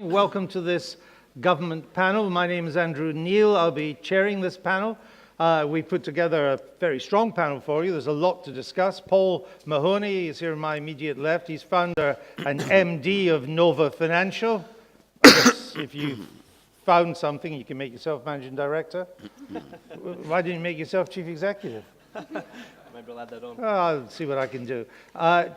Welcome to this government panel. My name is Andrew Neil. I'll be chairing this panel. We put together a very strong panel for you. There's a lot to discuss. Paul Mahoney is here on my immediate left. He's founder and MD of Nova Financial. I guess if you found something, you can make yourself managing director. Why didn't you make yourself chief executive? Maybe I'll add that on. I'll see what I can do.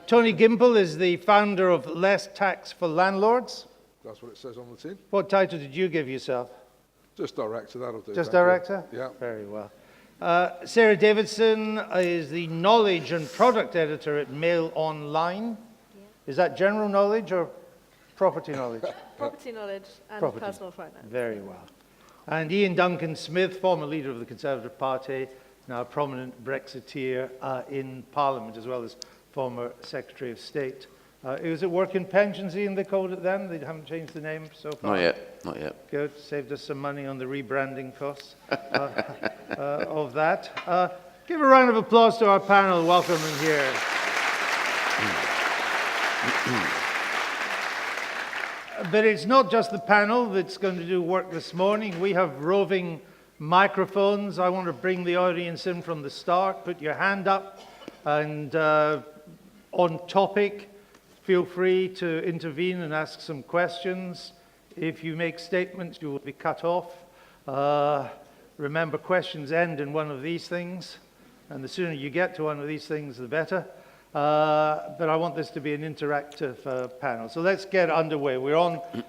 Tony Gimple is the founder of Less Tax for Landlords. That's what it says on the tin. What title did you give yourself? Just director, that'll do. Just thank you. director? Yeah. Very well. Sarah Davidson is the knowledge and product editor at MailOnline. Yeah. Is that general knowledge or property knowledge? Property knowledge and Property. personal finance. Very well. And Iain Duncan Smith, former leader of the Conservative Party, now a prominent Brexiteer in Parliament, as well as former Secretary of State. Was it work in pensions, Iain, they called it then? They haven't changed the name so far? Not yet, not yet. Good, saved us some money on the rebranding costs of that. Give a round of applause to our panel. Welcome in here. But it's not just the panel that's going to do work this morning. We have roving microphones. I want to bring the audience in from the start. Put your hand up and on topic. Feel free to intervene and ask some questions. If you make statements, you will be cut off. Remember, questions end in one of these things, and the sooner you get to one of these things, the better. But I want this to be an interactive panel. So let's get underway.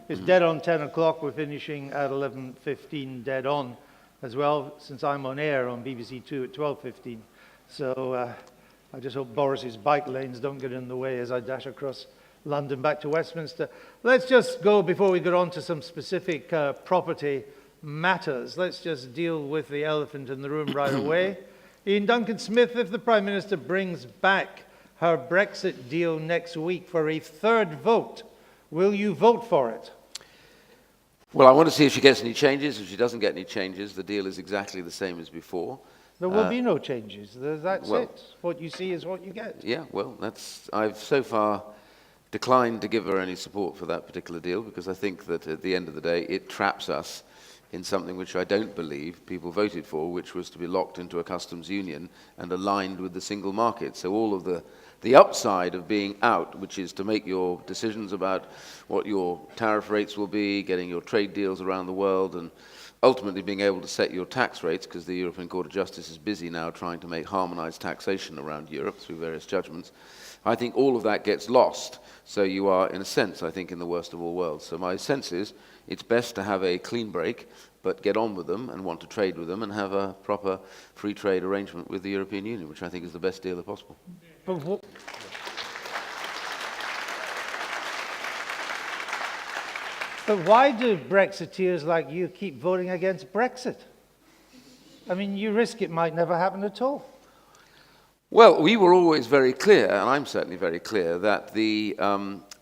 It's dead on 10 o'clock. We're finishing at 11:15 dead on as well, since I'm on air on BBC Two at 12:15. So I just hope Boris's bike lanes don't get in the way as I dash across London back to Westminster. Let's just go, before we get on to some specific property matters, let's just deal with the elephant in the room right away. Iain Duncan Smith, if the Prime Minister brings back her Brexit deal next week for a third vote, will you vote for it? Well, I want to see if she gets any changes. If she doesn't get any changes, the deal is exactly the same as before. There will be no changes. That's well, it. What you see is what you get. Yeah, well, I've so far declined to give her any support for that particular deal because I think that at the end of the day, it traps us in something which I don't believe people voted for, which was to be locked into a customs union and aligned with the single market. So all of the upside of being out, which is to make your decisions about what your tariff rates will be, getting your trade deals around the world, and ultimately being able to set your tax rates, because the European Court of Justice is busy now trying to make harmonized taxation around Europe through various judgments. I think all of that gets lost. So you are, in a sense, I think, in the worst of all worlds. So my sense is it's best to have a clean break, but get on with them and want to trade with them and have a proper free trade arrangement with the European Union, which I think is the best deal possible. But why do Brexiteers like you keep voting against Brexit? I mean, you risk it might never happen at all. Well, we were always very clear, and I'm certainly very clear, that the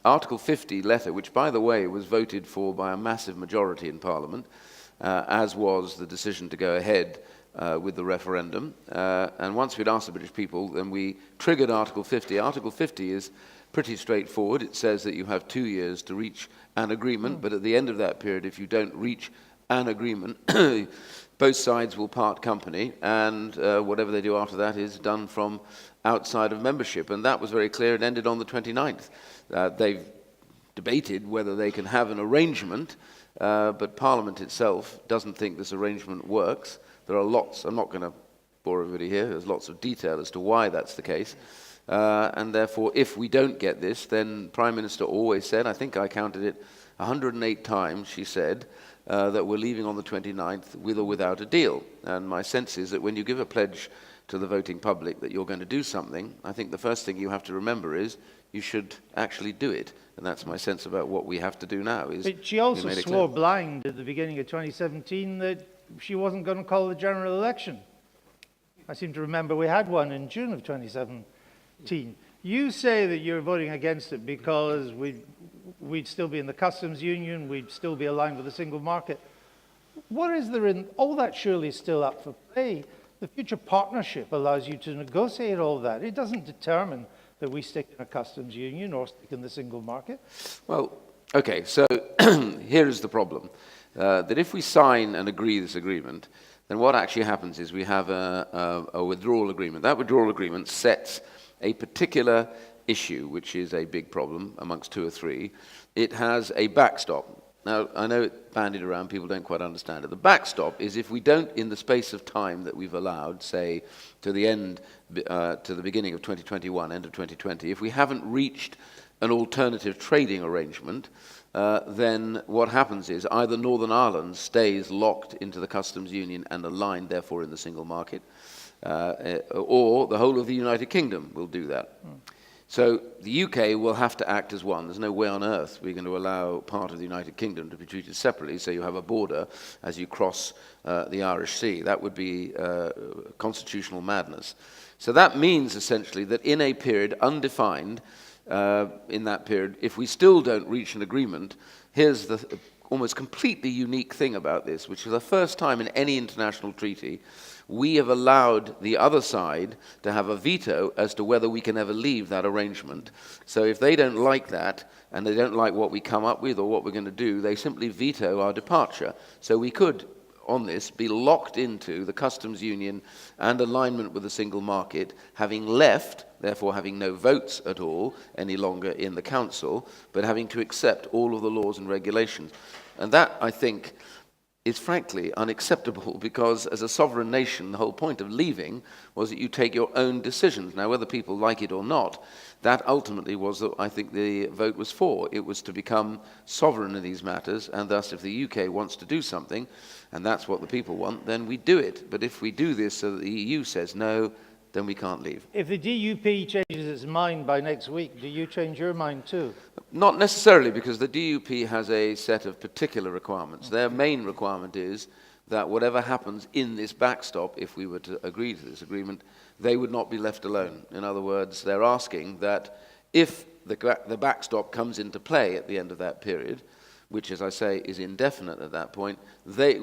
Article 50 letter, which, by the way, was voted for by a massive majority in Parliament, as was the decision to go ahead with the referendum. And once we'd asked the British people, then we triggered Article 50. Article 50 is pretty straightforward. It says that you have 2 years to reach an agreement, but at the end of that period, if you don't reach an agreement, both sides will part company, and whatever they do after that is done from outside of membership. And that was very clear. It ended on the 29th. They've debated whether they can have an arrangement, but Parliament itself doesn't think this arrangement works. There are lots, I'm not going to bore everybody here, there's lots of detail as to why that's the case. And therefore, if we don't get this, then Prime Minister always said, I think I counted it 108 times, she said, that we're leaving on the 29th with or without a deal. And my sense is that when you give a pledge to the voting public that you're going to do something, I think the first thing you have to remember is you should actually do it. And that's my sense about what we have to do now. But she also swore blind at the beginning of 2017 that she wasn't going to call the general election. I seem to remember we had one in June of 2017. You say that you're voting against it because we'd still be in the customs union, we'd still be aligned with the single market. What is there in all that? Surely is still up for play. The future partnership allows you to negotiate all that. It doesn't determine that we stick in a customs union or stick in the single market. Well, Okay, so here is the problem. That if we sign and agree this agreement, then what actually happens is we have a withdrawal agreement. That withdrawal agreement sets a particular issue, which is a big problem amongst two or three. It has a backstop. Now, I know it's bandied around, people don't quite understand it. The backstop is if we don't, in the space of time that we've allowed, say, to the beginning of 2021, end of 2020, if we haven't reached an alternative trading arrangement, then what happens is either Northern Ireland stays locked into the customs union and aligned, therefore, in the single market, or the whole of the United Kingdom will do that. So the UK will have to act as one. There's no way on earth we're going to allow part of the United Kingdom to be treated separately, so you have a border as you cross the Irish Sea. That would be constitutional madness. So that means essentially that in a period undefined, in that period, if we still don't reach an agreement, here's the almost completely unique thing about this, which is the first time in any international treaty we have allowed the other side to have a veto as to whether we can ever leave that arrangement. So if they don't like that, and they don't like what we come up with or what we're going to do, they simply veto our departure. So we could, on this, be locked into the customs union and alignment with the single market, having left, therefore having no votes at all any longer in the council, but having to accept all of the laws and regulations. And that, I think, is frankly unacceptable, because as a sovereign nation, the whole point of leaving was that you take your own decisions. Now, whether people like it or not, that ultimately was, I think, the vote was for. It was to become sovereign in these matters, and thus if the UK wants to do something, and that's what the people want, then we do it. But if we do this so that the EU says no, then we can't leave. If the DUP changes its mind by next week, do you change your mind too? Not necessarily, because the DUP has a set of particular requirements. Their main requirement is that whatever happens in this backstop, if we were to agree to this agreement, they would not be left alone. In other words, they're asking that if the backstop comes into play at the end of that period, which, as I say, is indefinite at that point, the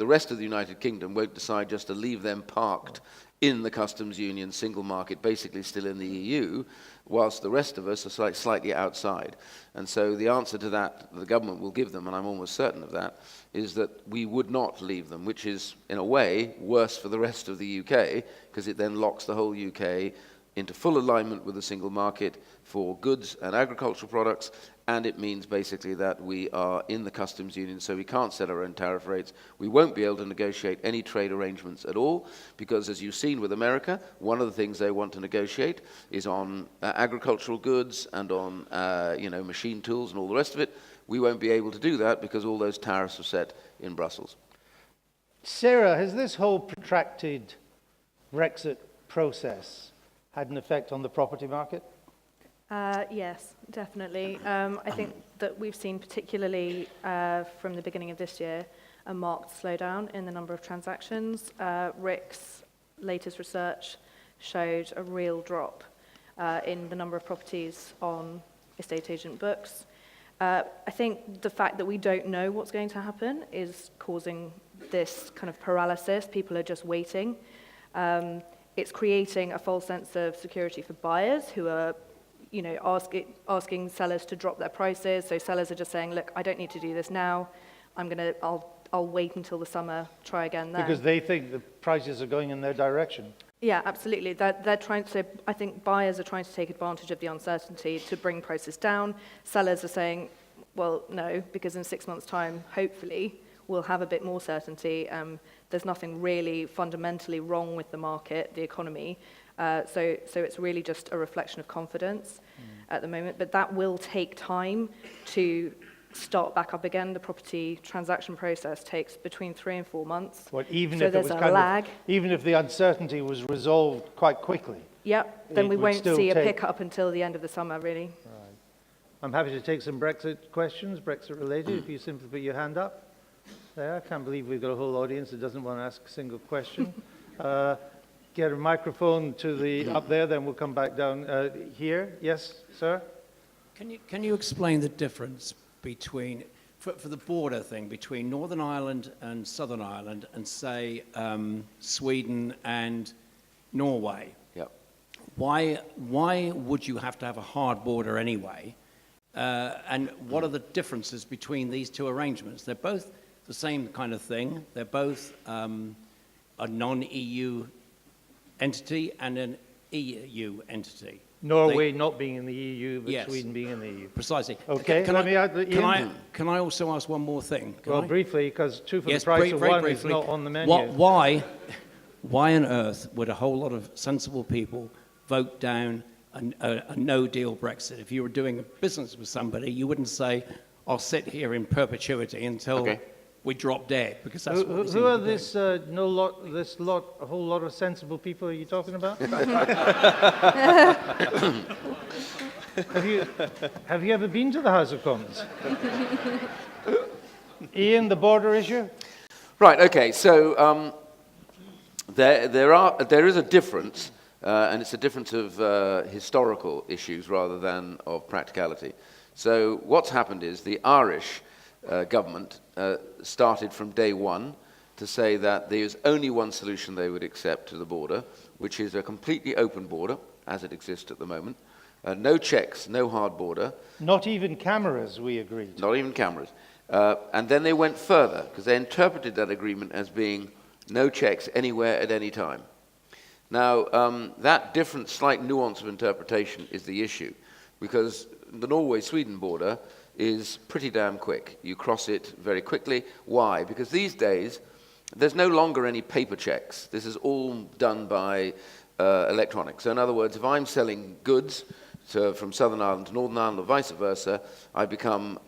rest of the United Kingdom won't decide just to leave them parked in the customs union, single market, basically still in the EU, whilst the rest of us are slightly outside. And so the answer to that the government will give them, and I'm almost certain of that, is that we would not leave them, which is, in a way, worse for the rest of the UK, because it then locks the whole UK into full alignment with the single market for goods and agricultural products, and it means basically that we are in the customs union, so we can't set our own tariff rates. We won't be able to negotiate any trade arrangements at all, because as you've seen with America, one of the things they want to negotiate is on agricultural goods and on machine tools and all the rest of it. We won't be able to do that because all those tariffs are set in Brussels. Sarah, has this whole protracted Brexit process had an effect on the property market? Yes, definitely. I think that we've seen, particularly from the beginning of this year, a marked slowdown in the number of transactions. Rick's latest research showed a real drop in the number of properties on estate agent books. I think the fact that we don't know what's going to happen is causing this kind of paralysis. People are just waiting. It's creating a false sense of security for buyers who are asking sellers to drop their prices. So sellers are just saying, look, I don't need to do this now. I'll wait until the summer, try again then. Because they think the prices are going in their direction. Yeah, absolutely. They're trying to, I think buyers are trying to take advantage of the uncertainty to bring prices down. Sellers are saying, well, no, because in 6 months' time, hopefully, we'll have a bit more certainty. There's nothing really fundamentally wrong with the market, the economy. So it's really just a reflection of confidence at the moment. But that will take time to start back up again. The property transaction process takes between 3 and 4 months. Even so if it there's was a lag. Even if the uncertainty was resolved quite quickly? Yep, then we would won't still see a take- pickup until the end of the summer, really. Right. I'm happy to take some Brexit questions, Brexit related, if you simply put your hand up. There, I can't believe we've got a whole audience that doesn't want to ask a single question. Get a microphone to the up there, then we'll come back down here. Yes, sir? Can you explain the difference between, for the border thing, between Northern Ireland and Southern Ireland and, say, Sweden and Norway? Yep. Why would you have to have a hard border anyway And what are the differences between these two arrangements? They're both the same kind of thing. They're both a non-EU entity and an EU entity. Norway not being in the EU, but Yes. Sweden being in the EU. Precisely. Okay, Can let I- me add that, Iain. Can I also ask one more thing? Can Well, I? briefly, because two for Yes, the price very of one is briefly. not on the menu. Why on earth would a whole lot of sensible people vote down a no-deal Brexit? If you were doing a business with somebody, you wouldn't say, "I'll sit here in perpetuity until Okay. we drop dead," because that's what we Who seem are to do. this a whole lot of sensible people are you talking about? Have you ever been to the House of Commons? Iain, the border issue? Right, okay, so there is a difference, and it's a difference of historical issues rather than of practicality. So what's happened is the Irish government started from day one to say that there is only one solution they would accept to the border, which is a completely open border, as it exists at the moment. No checks, no hard border. Not even cameras, we agreed. Not even cameras. And then they went further, because they interpreted that agreement as being no checks anywhere at any time. Now, that different, slight nuance of interpretation is the issue, because the Norway-Sweden border is pretty damn quick. You cross it very quickly. Why? Because these days, there's no longer any paper checks. This is all done by electronics. So in other words, if I'm selling goods from Southern Ireland to Northern Ireland or vice versa, I become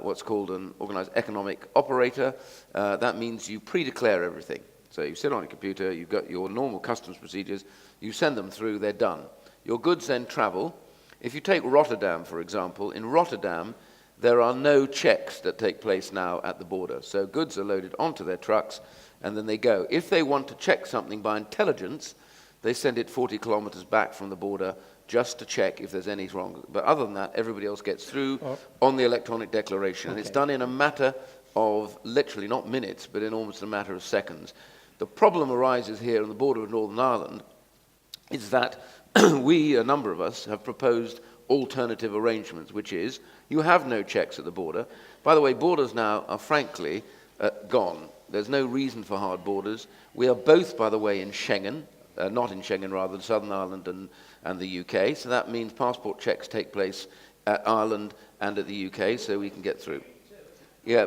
what's called an organised economic operator. That means you pre-declare everything. So you sit on a computer, you've got your normal customs procedures, you send them through, they're done. Your goods then travel. If you take Rotterdam, for example, in Rotterdam, there are no checks that take place now at the border. So goods are loaded onto their trucks, and then they go. If they want to check something by intelligence, they send it 40 kilometers back from the border just to check if there's anything wrong. But other than that, everybody else gets through on the electronic declaration. And it's done in a matter of literally not minutes, but in almost a matter of seconds. The problem arises here on the border of Northern Ireland is that we, a number of us, have proposed alternative arrangements, which is you have no checks at the border. By the way, borders now are frankly gone. There's no reason for hard borders. We are both, by the way, in Schengen, not in Schengen, rather, Southern Ireland and the UK. So that means passport checks take place at Ireland and at the UK, so we can get through. Yeah,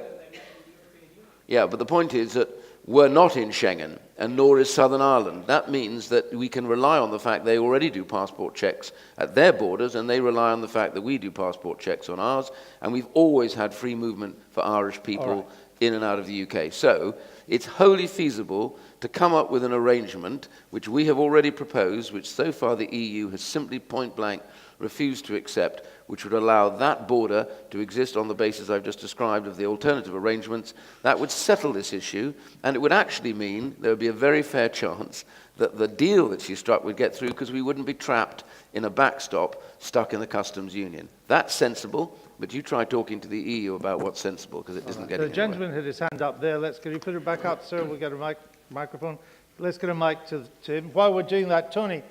but the point is that we're not in Schengen, and nor is Southern Ireland. That means that we can rely on the fact they already do passport checks at their borders, and they rely on the fact that we do passport checks on ours, and we've always had free movement for Irish people in and out of the UK. So it's wholly feasible to come up with an arrangement, which we have already proposed, which so far the EU has simply point-blank refused to accept, which would allow that border to exist on the basis I've just described of the alternative arrangements. That would settle this issue, and it would actually mean there would be a very fair chance that the deal that she struck would get through, because we wouldn't be trapped in a backstop stuck in the customs union. That's sensible, but you try talking to the EU about what's sensible, because it isn't getting The gentleman had his hand up there. Can you put it back up, sir? We'll get a microphone. Let's get a mic to him. While we're doing that, Tony,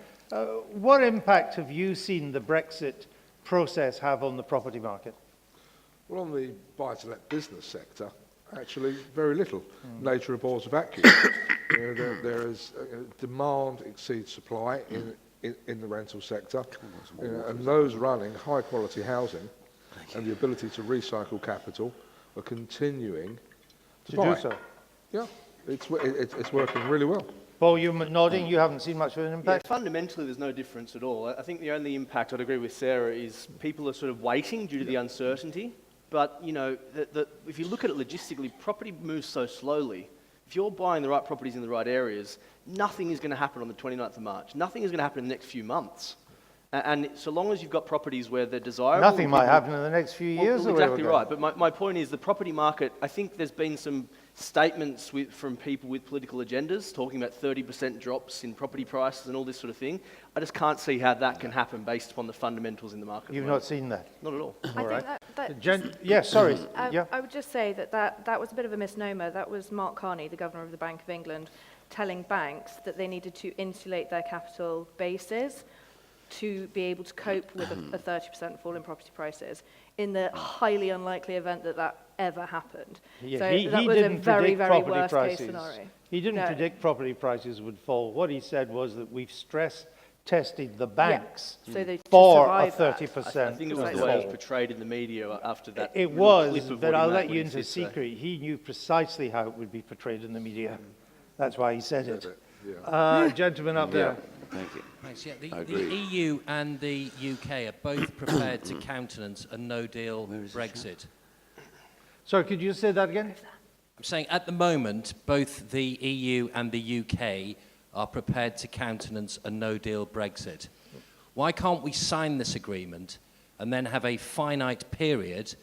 what impact have you seen the Brexit process have on the property market? Well, on the buy-to-let business sector, actually very little. Nature abhors a vacuum. There is demand exceeds supply in the rental sector, and those running high-quality housing and the ability to recycle capital are continuing to buy. Do so. Yeah, it's working really well. Paul, you're nodding. You haven't seen much of an Yeah, impact? fundamentally, there's no difference at all. I think the only impact, I'd agree with Sarah, is people are sort of waiting due to the uncertainty. But, you know, if you look at it logistically, property moves so slowly. If you're buying the right properties in the right areas, nothing is going to happen on the 29th of March. Nothing is going to happen in the next few months. And so long as you've got properties where they're desirable... Nothing might happen in the next few years. Well, exactly right. But my point is the property market, I think there's been some statements from people with political agendas talking about 30% drops in property prices and all this sort of thing. I just can't see how that can happen based upon the fundamentals in the market. You've not seen that? Not at all. I think that Yes, sorry. Yeah. I would just say that was a bit of a misnomer. That was Mark Carney, the Governor of the Bank of England, telling banks that they needed to insulate their capital bases to be able to cope with a 30% fall in property prices in the highly unlikely event that that ever happened. Yeah, so he that was didn't a very, predict very property worst prices. case scenario. He didn't No. predict property prices would fall. What he said was that we've stress tested the banks So they for a survived that. 30% I think it was the fall. way it was portrayed in the media after that. It little was, clip of but what he I'll meant let when you he into a did say. secret. He knew precisely how it would be portrayed in the media. That's why he said it. Yeah. Gentleman up there. Thank you. Thanks. Yeah, I the agree. EU and the UK are both prepared to countenance a no-deal Brexit. Sorry, could you say that again? I'm saying at the moment, both the EU and the UK are prepared to countenance a no-deal Brexit. Why can't we sign this agreement and then have a finite period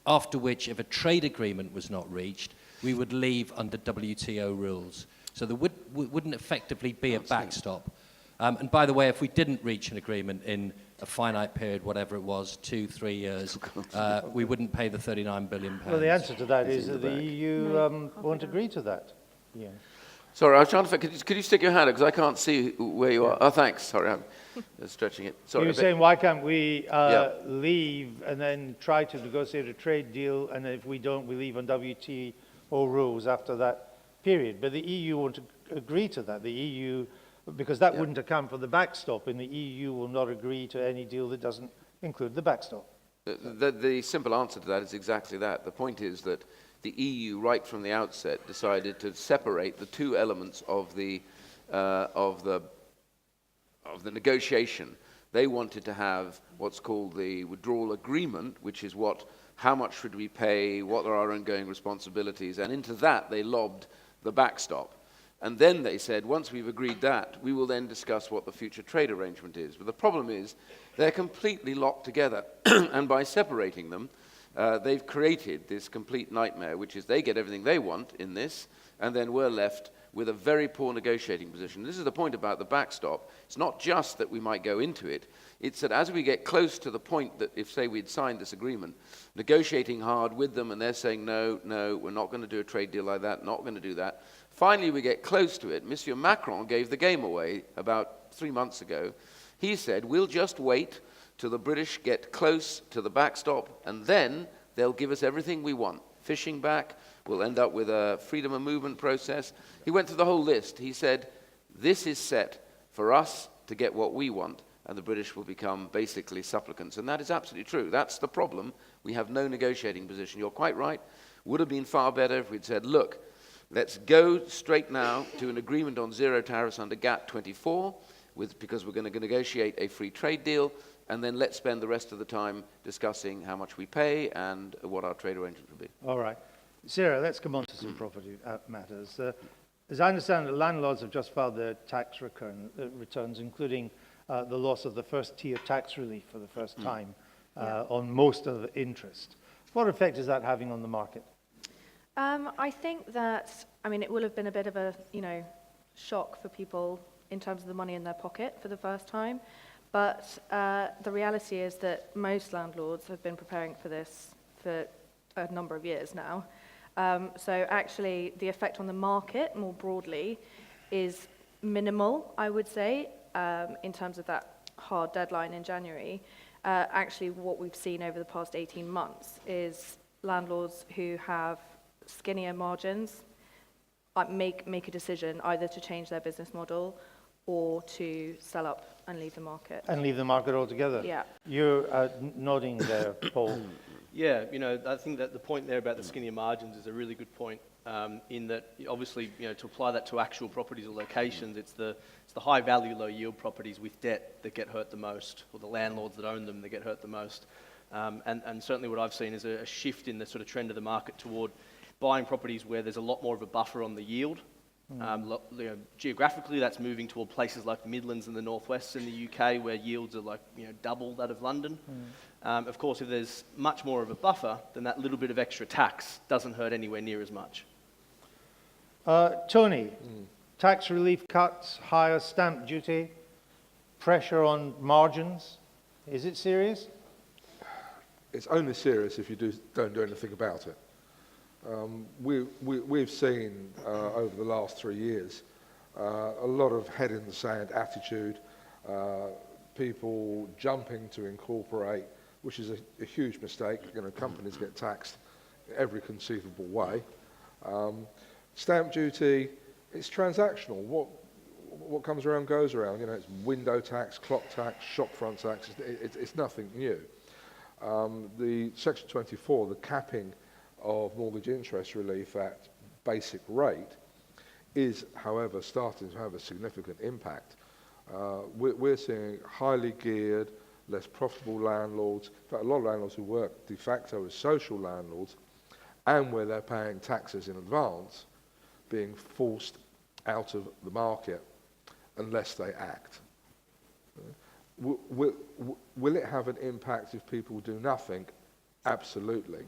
after which, if a trade agreement was not reached, we would leave under WTO rules? So there wouldn't effectively be a backstop. And by the way, if we didn't reach an agreement in a finite period, whatever it was, 2-3 years, we wouldn't pay the £39 billion. Well, the answer to that is in the that the back. EU won't agree to that. Yeah. Sorry, I was trying to. Could you stick your hand up because I can't see where you are? Oh, thanks. Sorry, I'm stretching it. Sorry. You were a bit. saying, why can't we Yeah. leave and then try to negotiate a trade deal, and if we don't, we leave on WTO rules after that period? But the EU won't agree to that. The EU, because that wouldn't account for the backstop, and the EU will not agree to any deal that doesn't include the backstop. The simple answer to that is exactly that. The point is that the EU, right from the outset, decided to separate the two elements of the negotiation. They wanted to have what's called the withdrawal agreement, which is how much should we pay, what are our ongoing responsibilities, and into that they lobbed the backstop. And then they said, once we've agreed that, we will then discuss what the future trade arrangement is. But the problem is, they're completely locked together. And by separating them, they've created this complete nightmare, which is they get everything they want in this, and then we're left with a very poor negotiating position. This is the point about the backstop. It's not just that we might go into it. It's that as we get close to the point that if, say, we'd signed this agreement, negotiating hard with them, and they're saying, no, we're not going to do a trade deal like that, not going to do that. Finally, we get close to it. Monsieur Macron gave the game away about 3 months ago. He said, we'll just wait till the British get close to the backstop, and then they'll give us everything we want. Fishing back, we'll end up with a freedom of movement process. He went through the whole list. He said, this is set for us to get what we want, and the British will become basically supplicants. And that is absolutely true. That's the problem. We have no negotiating position. You're quite right. Would have been far better if we'd said, look, let's go straight now to an agreement on zero tariffs under GATT 24, because we're going to negotiate a free trade deal, and then let's spend the rest of the time discussing how much we pay and what our trade arrangement will be. All right. Sarah, let's come on to some property matters. As I understand it, landlords have just filed their tax returns, including the loss of the first-tier tax relief for the first time on most of the interest. What effect is that having on the market? I think that, it will have been a bit of a, shock for people in terms of the money in their pocket for the first time. But the reality is that most landlords have been preparing for this for a number of years now. So actually, the effect on the market more broadly is minimal, I would say, in terms of that hard deadline in January. Actually, what we've seen over the past 18 months is landlords who have skinnier margins make a decision either to change their business model or to sell up and leave the market. And leave the market altogether? Yeah. You're nodding there, Paul. Yeah, I think that the point there about the skinnier margins is a really good point, in that obviously, to apply that to actual properties or locations, it's the high value, low yield properties with debt that get hurt the most, or the landlords that own them that get hurt the most. And certainly what I've seen is a shift in the sort of trend of the market toward buying properties where there's a lot more of a buffer on the yield. Geographically, that's moving toward places like the Midlands and the Northwest in the UK, where yields are double that of London. Of course, if there's much more of a buffer, then that little bit of extra tax doesn't hurt anywhere near as much. Tony, tax relief cuts, higher stamp duty, pressure on margins. Is it serious? It's only serious if you don't do anything about it. We've seen over the last 3 years a lot of head in the sand attitude, people jumping to incorporate, which is a huge mistake. Companies get taxed every conceivable way. Stamp duty, it's transactional. What comes around goes around. It's window tax, clock tax, shop front tax. It's nothing new. The Section 24, the capping of mortgage interest relief at basic rate, is, however, starting to have a significant impact. We're seeing highly geared, less profitable landlords, in fact, a lot of landlords who work de facto as social landlords, and where they're paying taxes in advance, being forced out of the market unless they act. Will it have an impact if people do nothing? Absolutely.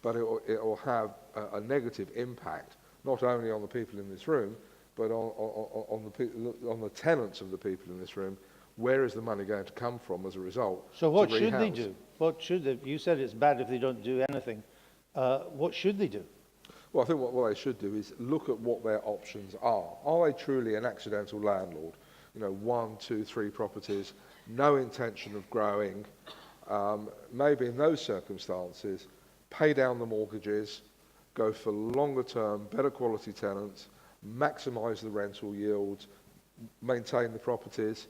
But it will have a negative impact, not only on the people in this room, but on the tenants of the people in this room. Where is the money going to come from as a result? So what should they do? You said it's bad if they don't do anything. What should they do? Well, I think what they should do is look at what their options are. Are they truly an accidental landlord? 1, 2, 3 properties, no intention of growing. Maybe in those circumstances, pay down the mortgages, go for longer term, better quality tenants, maximise the rental yields, maintain the properties.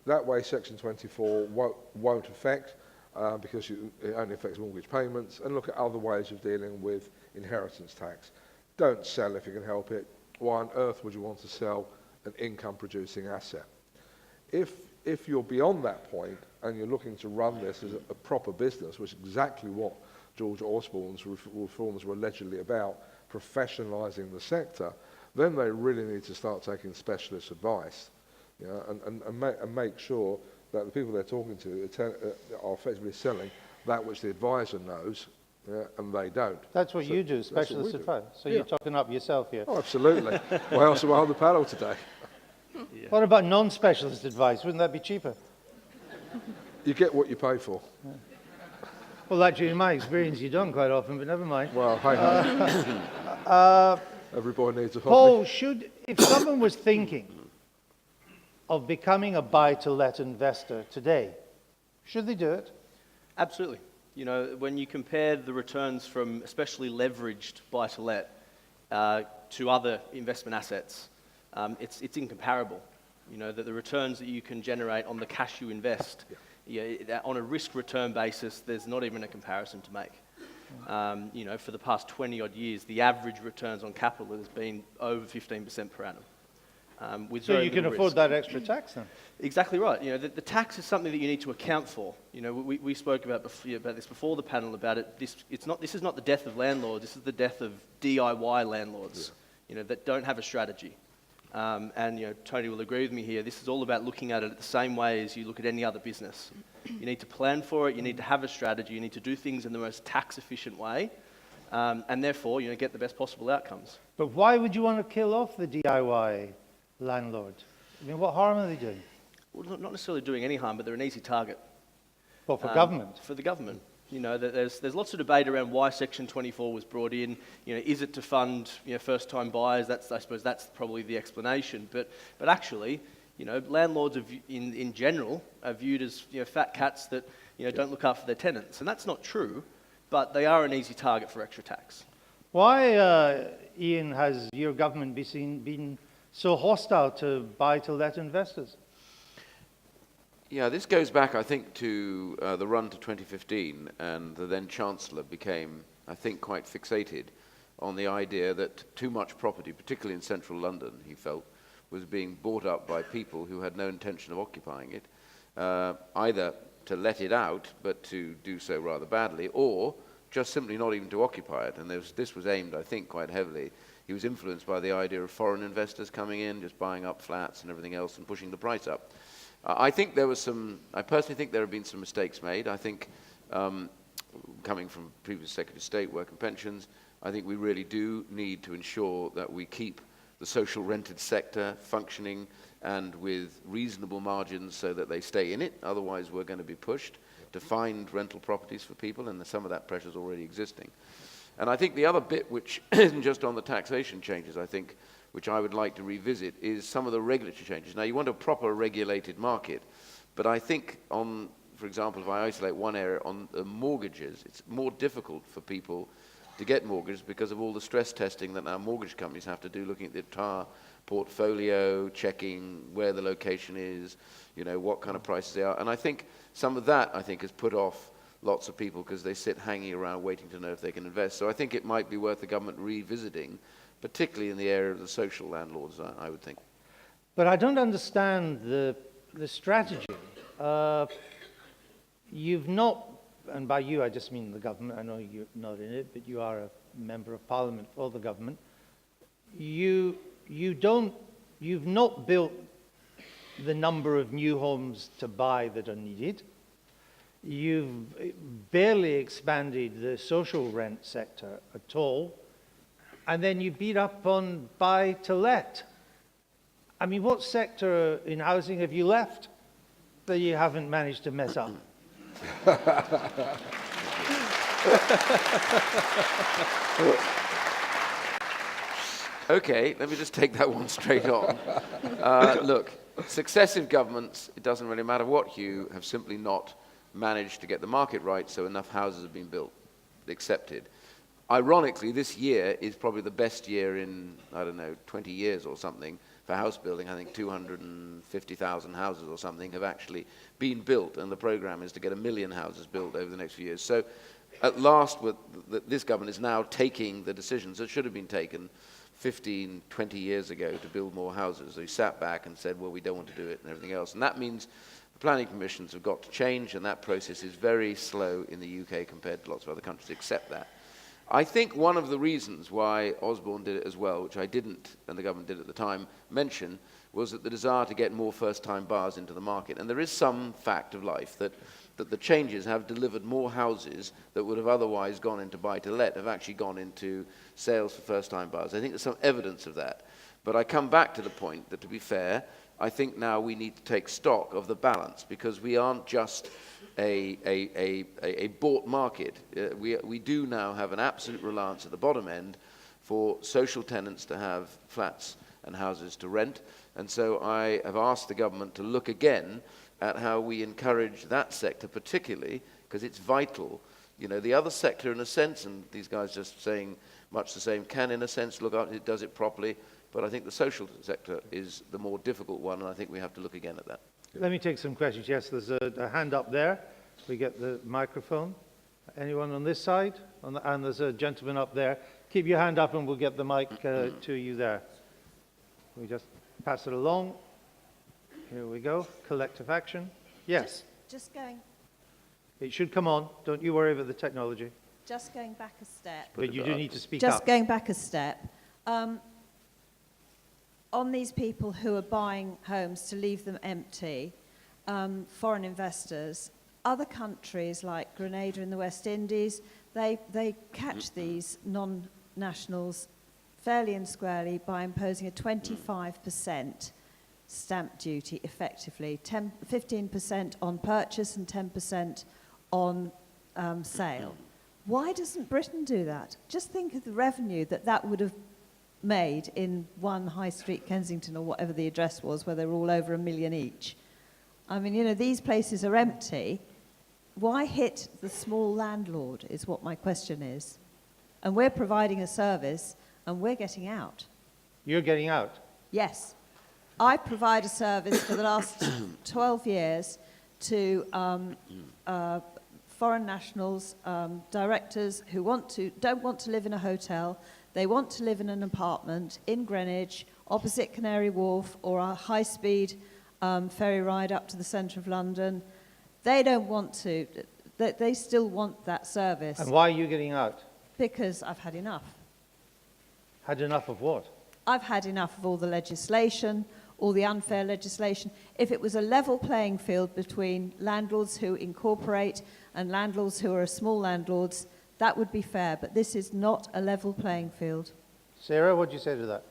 That way Section 24 won't affect, because it only affects mortgage payments, and look at other ways of dealing with inheritance tax. Don't sell if you can help it. Why on earth would you want to sell an income-producing asset? If you're beyond that point and you're looking to run this as a proper business, which is exactly what George Osborne's reforms were allegedly about, professionalising the sector, then they really need to start taking specialist advice, and make sure that the people they're talking to are effectively selling that which the advisor knows, and they don't. That's what you do, specialist advice. So you're talking up yourself here. Oh, absolutely. Why else am I on the panel today? Yeah. What about non-specialist advice? Wouldn't that be cheaper? You get what you pay for. Yeah. Well, actually, in my experience, you don't quite often, but never mind. Well, hey, every boy needs a hobby. Paul, if someone was thinking of becoming a buy-to-let investor today, should they do it? Absolutely. When you compare the returns from especially leveraged buy-to-let to other investment assets, it's incomparable. That the returns that you can generate on the cash you invest, on a risk-return basis, there's not even a comparison to make. For the past 20-odd years, the average returns on capital has been over 15% per annum. So you can afford that extra tax then? Exactly right. The tax is something that you need to account for. We spoke about this before the panel about it. This is not the death of landlords. This is the death of DIY landlords. That don't have a strategy. And Tony will agree with me here. This is all about looking at it the same way as you look at any other business. You need to plan for it. You need to have a strategy. You need to do things in the most tax-efficient way, and therefore, get the best possible outcomes. But why would you want to kill off the DIY landlord? What harm are they doing? Well, not necessarily doing any harm, but they're an easy target. Well, for government? For the government. There's lots of debate around why Section 24 was brought in. Is it to fund first-time buyers? I suppose that's probably the explanation. But actually, landlords in general are viewed as fat cats that don't look after their tenants, and that's not true. But they are an easy target for extra tax. Why, Iain, has your government been so hostile to buy-to-let investors? Yeah, this goes back, I think, to the run to 2015, and the then Chancellor became, I think, quite fixated on the idea that too much property, particularly in central London, he felt, was being bought up by people who had no intention of occupying it, either to let it out, but to do so rather badly, or just simply not even to occupy it. And this was aimed, I think, quite heavily. He was influenced by the idea of foreign investors coming in, just buying up flats and everything else and pushing the price up. I personally think there have been some mistakes made. I think, coming from previous Secretary of State, Work and Pensions, I think we really do need to ensure that we keep the social rented sector functioning and with reasonable margins so that they stay in it. Otherwise, we're going to be pushed to find rental properties for people, and some of that pressure is already existing. And I think the other bit, which isn't just on the taxation changes, I think, which I would like to revisit, is some of the regulatory changes. Now, you want a proper regulated market, But I think on, for example, if I isolate one area, on mortgages, it's more difficult for people to get mortgages because of all the stress testing that now mortgage companies have to do, looking at the entire portfolio, checking where the location is, what kind of prices they are. And I think some of that, has put off lots of people because they sit hanging around waiting to know if they can invest. So I think it might be worth the government revisiting, particularly in the area of the social landlords, I would think. But I don't understand the strategy. You've not, and by you I just mean the government, I know you're not in it, but you are a member of parliament for the government. You've not built the number of new homes to buy that are needed. You've barely expanded the social rent sector at all. And then you beat up on buy to let. I mean, what sector in housing have you left that you haven't managed to mess up? Okay, let me just take that one straight on. Look, successive governments, it doesn't really matter what hue, have simply not managed to get the market right, so enough houses have been built, accepted. Ironically, this year is probably the best year in, 20 years or something for house building. I think 250,000 houses or something have actually been built, and the program is to get 1 million houses built over the next few years. So at last, this government is now taking the decisions that should have been taken 15, 20 years ago to build more houses. They sat back and said, well, we don't want to do it and everything else. And that means the planning permissions have got to change, and that process is very slow in the UK compared to lots of other countries, except that. I think one of the reasons why Osborne did it as well, which I didn't, and the government did at the time, mention, was that the desire to get more first-time buyers into the market. And there is some fact of life that the changes have delivered more houses that would have otherwise gone into buy-to-let, have actually gone into sales for first-time buyers. I think there's some evidence of that. But I come back to the point that, to be fair, I think now we need to take stock of the balance, because we aren't just a bought market. We do now have an absolute reliance at the bottom end for social tenants to have flats and houses to rent. And so I have asked the government to look again at how we encourage that sector particularly, because it's vital. The other sector, in a sense, and these guys just saying much the same, can in a sense look at it, does it properly, but I think the social sector is the more difficult one, and I think we have to look again at that. Let me take some questions. Yes, there's a hand up there. We get the microphone. Anyone on this side? And there's a gentleman up there. Keep your hand up and we'll get the mic to you there. We just pass it along. Here we go. Collective action. Yes. Just going. It should come on. Don't you worry about the technology. Just going back a step. But you do need to speak Just up. going back a step. On these people who are buying homes to leave them empty, foreign investors, other countries like Grenada in the West Indies, they catch these non-nationals fairly and squarely by imposing a 25% stamp duty effectively, 15% on purchase and 10% on sale. Why doesn't Britain do that? Just think of the revenue that would have made in one High Street, Kensington, or whatever the address was, where they were all over $1 million each. I mean, these places are empty. Why hit the small landlord is what my question is. And we're providing a service, and we're getting out. You're getting out? Yes. I provide a service for the last 12 years to foreign nationals, directors who don't want to live in a hotel. They want to live in an apartment in Greenwich, opposite Canary Wharf, or a high-speed ferry ride up to the centre of London. They don't want to. They still want that service. And why are you getting out? Because I've had enough. Had enough of what? I've had enough of all the legislation, all the unfair legislation. If it was a level playing field between landlords who incorporate and landlords who are small landlords, that would be fair, but this is not a level playing field. Sarah, what do you say to that?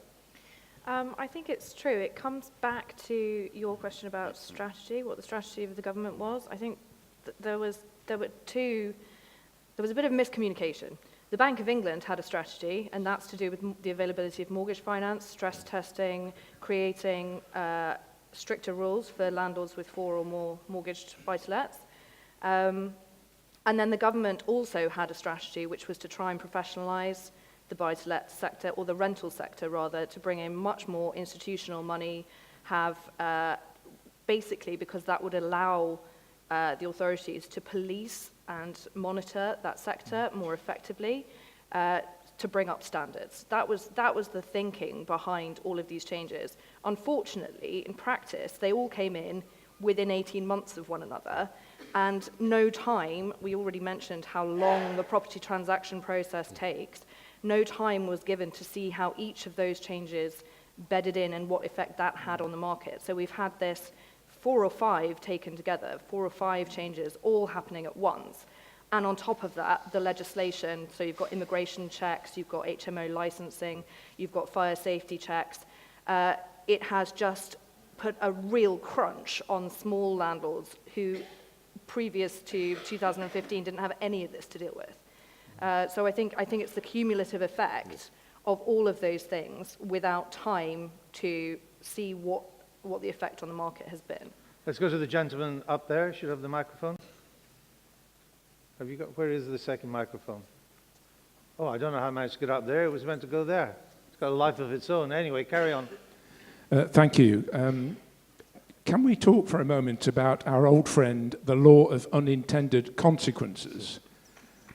I think it's true. It comes back to your question about strategy, what the strategy of the government was. I think there was a bit of miscommunication. The Bank of England had a strategy, and that's to do with the availability of mortgage finance, stress testing, creating stricter rules for landlords with 4 or more mortgaged buy-to-lets. And then the government also had a strategy which was to try and professionalise the buy-to-let sector, or the rental sector rather, to bring in much more institutional money, have basically, because that would allow the authorities to police and monitor that sector more effectively, to bring up standards. That was the thinking behind all of these changes. Unfortunately, in practice, they all came in within 18 months of one another, and no time, we already mentioned how long the property transaction process takes, no time was given to see how each of those changes bedded in and what effect that had on the market. So we've had this 4 or 5 taken together, 4 or 5 changes all happening at once. And on top of that, the legislation, so you've got immigration checks, you've got HMO licensing, you've got fire safety checks. It has just put a real crunch on small landlords who, previous to 2015, didn't have any of this to deal with. So I think it's the cumulative effect of all of those things without time to see what the effect on the market has been. Let's go to the gentleman up there. Should have the microphone. Have you got, where is the second microphone? Oh, I don't know how I managed to get up there. It was meant to go there. It's got a life of its own. Anyway, carry on. Thank you. Can we talk for a moment about our old friend, the law of unintended consequences?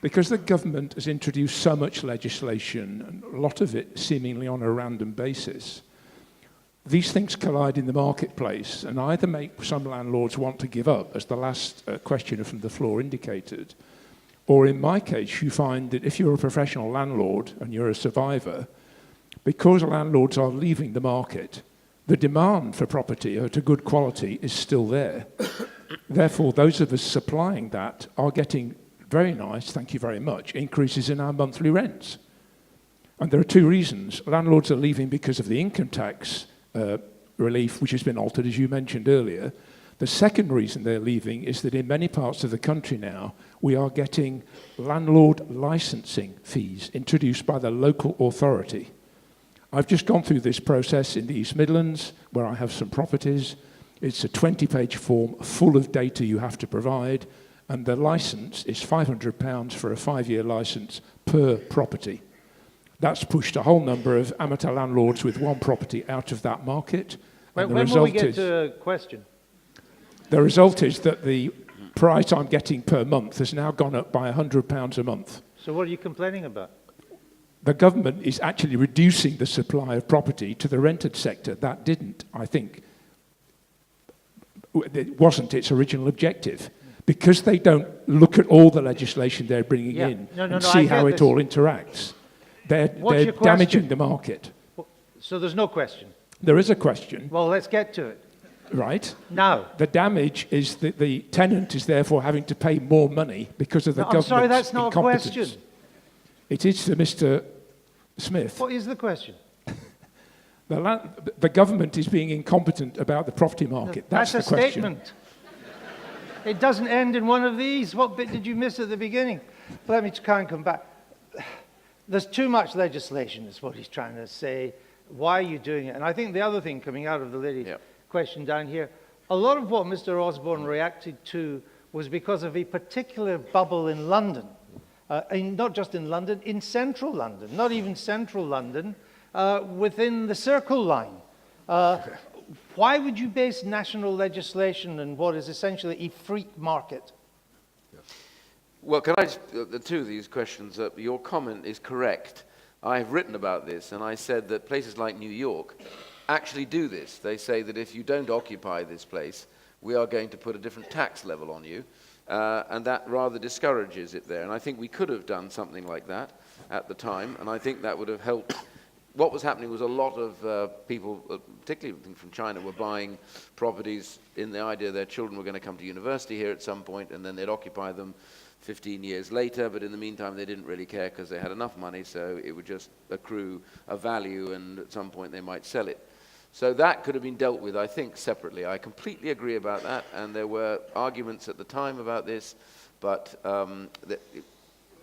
Because the government has introduced so much legislation, and a lot of it seemingly on a random basis, these things collide in the marketplace and either make some landlords want to give up, as the last questioner from the floor indicated, or in my case, you find that if you're a professional landlord and you're a survivor, because landlords are leaving the market, the demand for property at a good quality is still there. Therefore, those of us supplying that are getting very nice, thank you very much, increases in our monthly rents. And there are 2 reasons. Landlords are leaving because of the income tax relief, which has been altered, as you mentioned earlier. The second reason they're leaving is that in many parts of the country now, we are getting landlord licensing fees introduced by the local authority. I've just gone through this process in the East Midlands, where I have some properties. It's a 20-page form full of data you have to provide, and the license is £500 for a 5-year license per property. That's pushed a whole number of amateur landlords with one property out of that market. When will we get to a question? The result is that the price I'm getting per month has now gone up by £100 a month. So what are you complaining about? The government is actually reducing the supply of property to the rented sector. That didn't, I think, it wasn't its original objective. Because they don't look at all the legislation they're bringing in and see how it all interacts. They're damaging the market. So there's no question? There is a question. Well, let's get to it. Right. Now. The damage is that the tenant is therefore having to pay more money because of the government's I'm sorry, that's not a question. It is to Mr. Smith. What is the question? The government is being incompetent about the property market. That's the question. Statement. It doesn't end in one of these. What bit did you miss at the beginning? Let me try and come back. There's too much legislation, is what he's trying to say. Why are you doing it? And I think the other thing coming out of the lady's question down here, a lot of what Mr. Osborne reacted to was because of a particular bubble in London. Not just in London, in central London, not even central London, within the Circle Line. Why would you base national legislation on what is essentially a freak market? Well, can I just, the 2 of these questions, your comment is correct. I've written about this, and I said that places like New York actually do this. They say that if you don't occupy this place, we are going to put a different tax level on you, and that rather discourages it there. And I think we could have done something like that at the time, and I think that would have helped. What was happening was a lot of people, particularly from China, were buying properties in the idea their children were going to come to university here at some point, and then they'd occupy them 15 years later, but in the meantime they didn't really care because they had enough money, so it would just accrue a value, and at some point they might sell it. So that could have been dealt with, I think, separately. I completely agree about that, and there were arguments at the time about this, but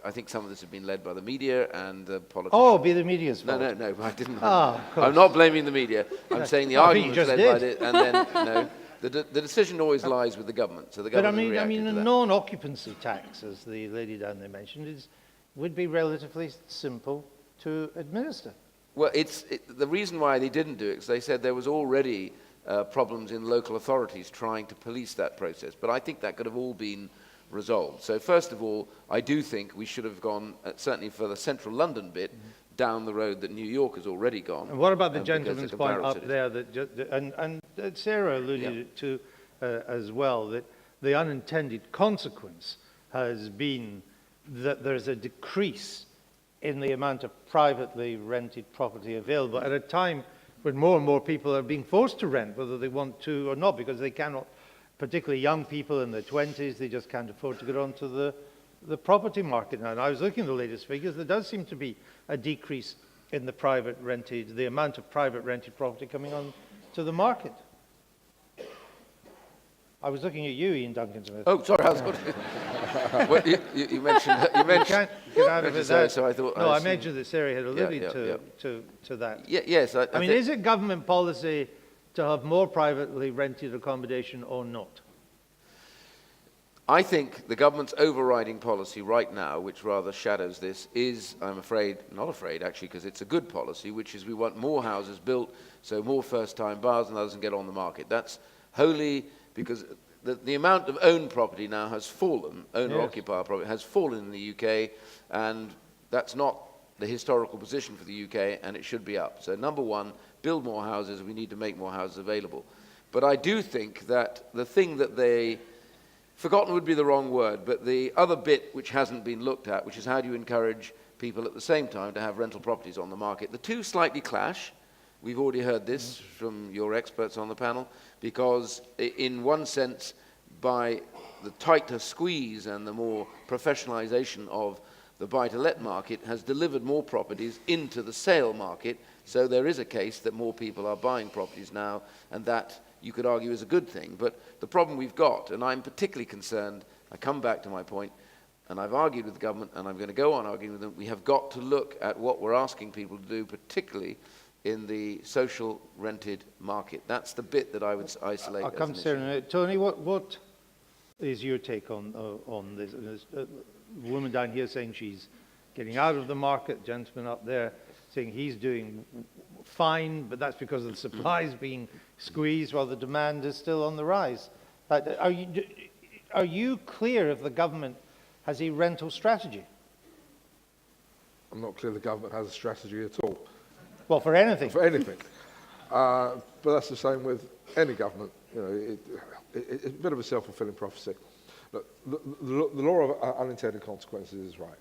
I think some of this has been led by the media and the politicians. Oh, be the media's fault. No, I didn't. Ah, of course. I'm not blaming the media. I'm saying the Oh, he argument was just led did. by it, and then, no, the decision always lies with the government. So the But government I mean, reacted a to that. non-occupancy tax, as the lady down there mentioned, would be relatively simple to administer. Well, the reason why they didn't do it is they said there was already problems in local authorities trying to police that process. But I think that could have all been resolved. So first of all, I do think we should have gone, certainly for the central London bit, down the road that New York has already gone. And what about the because gentleman's the point comparative up there, and Sarah alluded to as well, that the unintended consequence has been that there's a decrease in the amount of privately rented property available at a time when more and more people are being forced to rent, whether they want to or not, because they cannot, particularly young people in their 20s, they just can't afford to get onto the property market now. And I was looking at the latest figures. There does seem to be a decrease in the amount of private rented property coming on to the market. I was looking at you, Iain Duncan Smith. Oh, sorry, I was going to... Well, you mentioned... You You can't get out of it. So I thought... No, I mentioned that Sarah had alluded to that. Yes, I mean, think- is it government policy to have more privately rented accommodation or not? I think the government's overriding policy right now, which rather shadows this, is, I'm afraid, not afraid actually, because it's a good policy, which is we want more houses built, so more first-time buyers and others can get on the market. That's wholly because the amount of owned property now has fallen, owner-occupier property has fallen in the UK, and that's not the historical position for the UK, and it should be up. So number one, build more houses, we need to make more houses available. But I do think that the thing that they... Forgotten would be the wrong word, but the other bit which hasn't been looked at, which is how do you encourage people at the same time to have rental properties on the market. The two slightly clash. We've already heard this from your experts on the panel, because in one sense, by the tighter squeeze and the more professionalisation of the buy-to-let market has delivered more properties into the sale market, so there is a case that more people are buying properties now, and that you could argue is a good thing. But the problem we've got, and I'm particularly concerned, I come back to my point, and I've argued with the government, and I'm going to go on arguing with them, we have got to look at what we're asking people to do, particularly in the social rented market. That's the bit that I would isolate. I'll come to Sarah in a minute. Tony, what is your take on this? There's a woman down here saying she's getting out of the market, gentleman up there saying he's doing fine, but that's because of the supplies being squeezed while the demand is still on the rise. Are you clear if the government has a rental strategy? I'm not clear the government has a strategy at all. Well, for anything. For anything. But that's the same with any government. You know, it's a bit of a self-fulfilling prophecy. Look, the law of unintended consequences is right.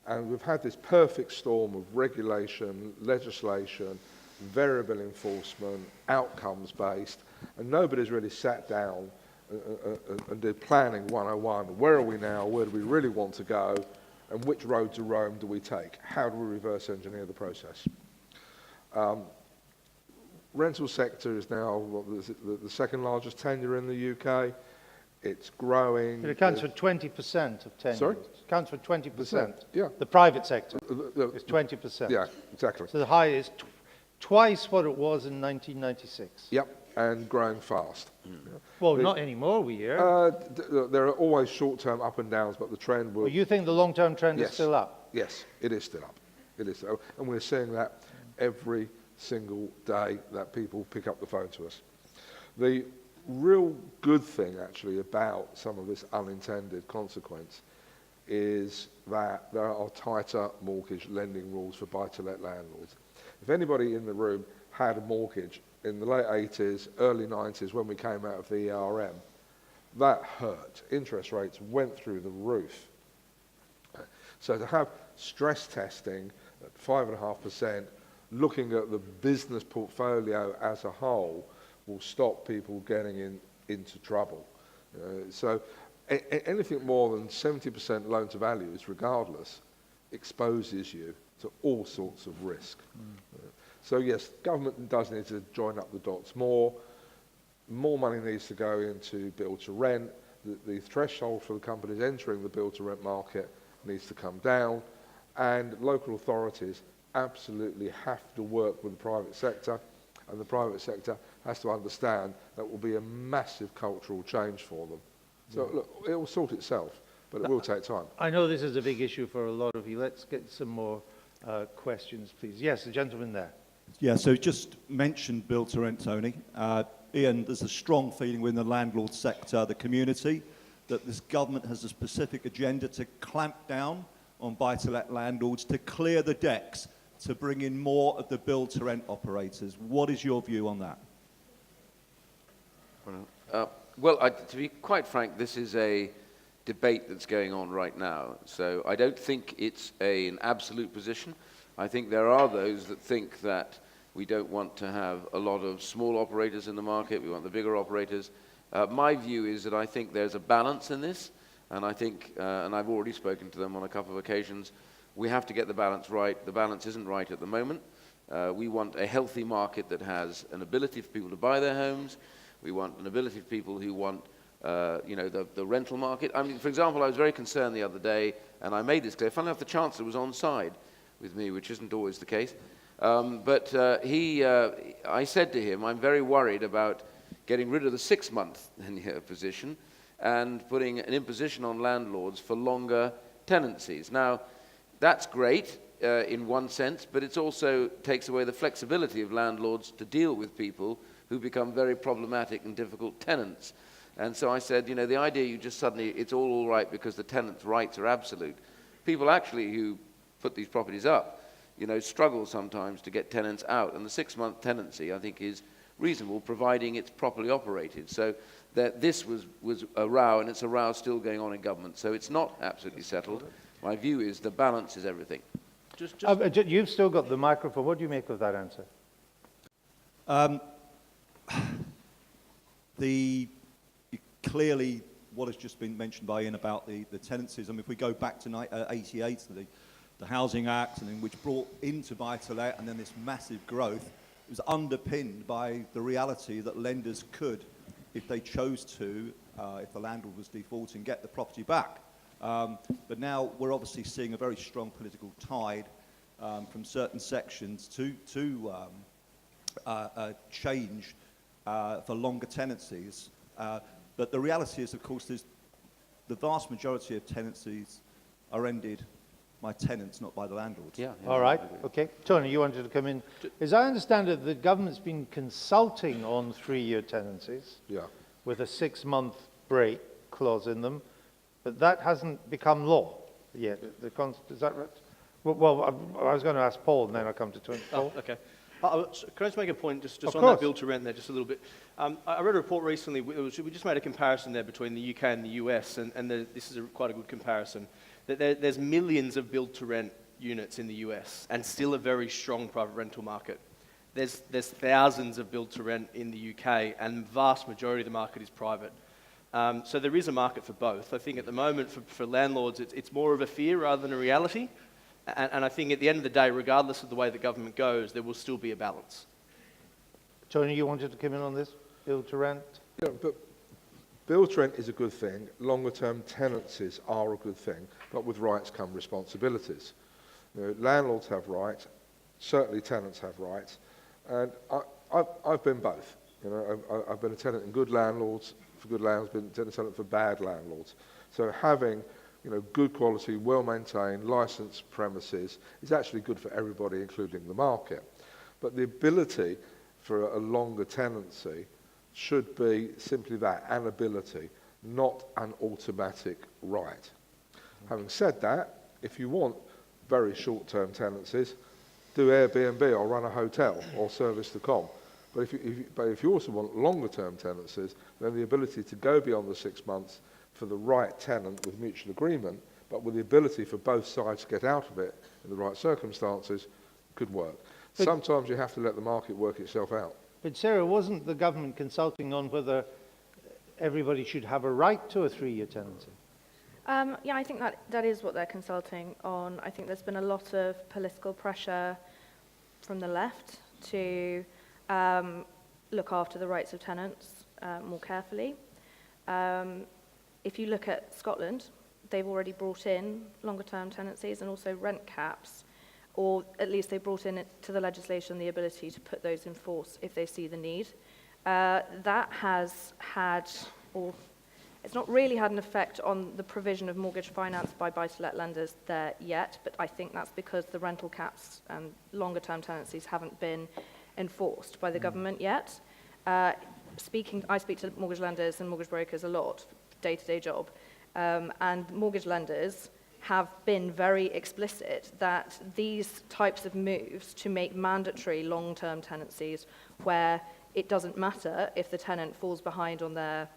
And we've had this perfect storm of regulation, legislation, variable enforcement, outcomes-based, and nobody's really sat down and did planning 101. Where are we now? Where do we really want to go? And which road to Rome do we take? How do we reverse engineer the process? Rental sector is now the second largest tenure in the UK. It's growing. It accounts for 20% of tenures. Sorry? It accounts for 20%. Yeah. The private sector is 20%. Yeah, exactly. So the high is twice what it was in 1996. Yep, and growing fast. Yeah. Well, not anymore, we hear. There are always short-term up and downs, but the trend will... Well, you think the long-term trend is still up? Yes, it is still up. It is. And we're seeing that every single day that people pick up the phone to us. The real good thing, actually, about some of this unintended consequence is that there are tighter mortgage lending rules for buy-to-let landlords. If anybody in the room had a mortgage in the late 80s, early 90s, when we came out of the ERM, that hurt. Interest rates went through the roof. So to have stress testing at 5.5%, looking at the business portfolio as a whole, will stop people getting into trouble. So anything more than 70% loan to values, regardless, exposes you to all sorts of risk. So yes, government does need to join up the dots more. More money needs to go into build to rent. The threshold for the companies entering the build to rent market needs to come down, and local authorities absolutely have to work with the private sector, and the private sector has to understand that will be a massive cultural change for them. So look, it will sort itself, but it will take time. I know this is a big issue for a lot of you. Let's get some more questions, please. Yes, the gentleman there. Yeah, so just mentioned build to rent, Tony. Iain, there's a strong feeling within the landlord sector, the community, that this government has a specific agenda to clamp down on buy-to-let landlords, to clear the decks, to bring in more of the build to rent operators. What is your view on that? To be quite frank, this is a debate that's going on right now. So I don't think it's an absolute position. I think there are those that think that we don't want to have a lot of small operators in the market. We want the bigger operators. My view is that I think there's a balance in this. And I think, and I've already spoken to them on a couple of occasions, we have to get the balance right. The balance isn't right at the moment. We want a healthy market that has an ability for people to buy their homes. We want an ability for people who want, the rental market. I mean, for example, I was very concerned the other day, and I made this clear. Funnily enough, the Chancellor was on side with me, which isn't always the case. I said to him, I'm very worried about getting rid of the 6-month position and putting an imposition on landlords for longer tenancies. Now, that's great in one sense, but it also takes away the flexibility of landlords to deal with people who become very problematic and difficult tenants. And so I said, the idea you just suddenly, it's all right because the tenant's rights are absolute. People actually who put these properties up, struggle sometimes to get tenants out. And the 6-month tenancy, I think, is reasonable, providing it's properly operated. So that this was a row, and it's a row still going on in government. So it's not absolutely settled. My view is the balance is everything. You've still got the microphone. What do you make of that answer? Clearly, what has just been mentioned by Iain about the tenancies, I mean, if we go back to 88, the Housing Act, and then which brought into buy-to-let, and then this massive growth, it was underpinned by the reality that lenders could, if they chose to, if the landlord was defaulting, get the property back. But now we're obviously seeing a very strong political tide from certain sections to change for longer tenancies. But the reality is, of course, the vast majority of tenancies are ended by tenants, not by the landlords. Yeah. All right. Okay. Tony, you wanted to come in. As I understand it, the government's been consulting on 3-year tenancies. Yeah. With a 6-month break clause in them, but that hasn't become law yet. Is that right? Well, I was going to ask Paul, and then I'll come to Tony. Paul? Oh, okay. Can I just make a point just Of on course. that build to rent there, just a little bit? I read a report recently. We just made a comparison there between the UK and the US, and this is quite a good comparison. That there's millions of build to rent units in the US, and still a very strong private rental market. There's thousands of build to rent in the UK, and the vast majority of the market is private. So there is a market for both. I think at the moment for landlords, it's more of a fear rather than a reality. And I think at the end of the day, regardless of the way the government goes, there will still be a balance. Tony, you wanted to come in on this, build to rent? Yeah, but build to rent is a good thing. Longer term tenancies are a good thing, but with rights come responsibilities. Landlords have rights, certainly tenants have rights, and I've been both. I've been a tenant in good landlords, for good landlords, been a tenant for bad landlords. So having good quality, well-maintained, licensed premises is actually good for everybody, including the market. But the ability for a longer tenancy should be simply that, an ability, not an automatic right. Having said that, if you want very short-term tenancies, do Airbnb or run a hotel or service the com. But if you also want longer-term tenancies, then the ability to go beyond the 6 months for the right tenant with mutual agreement, but with the ability for both sides to get out of it in the right circumstances, could work. Sometimes you have to let the market work itself out. But Sarah, wasn't the government consulting on whether everybody should have a right to a 3-year tenancy? Yeah, I think that is what they're consulting on. I think there's been a lot of political pressure from the left to look after the rights of tenants more carefully. If you look at Scotland, they've already brought in longer-term tenancies and also rent caps, or at least they brought in to the legislation the ability to put those in force if they see the need. That has had, or it's not really had an effect on the provision of mortgage finance by buy-to-let lenders there yet, but I think that's because the rental caps and longer-term tenancies haven't been enforced by the government yet. I speak to mortgage lenders and mortgage brokers a lot, day-to-day job, and mortgage lenders have been very explicit that these types of moves to make mandatory long-term tenancies where it doesn't matter if the tenant falls behind on their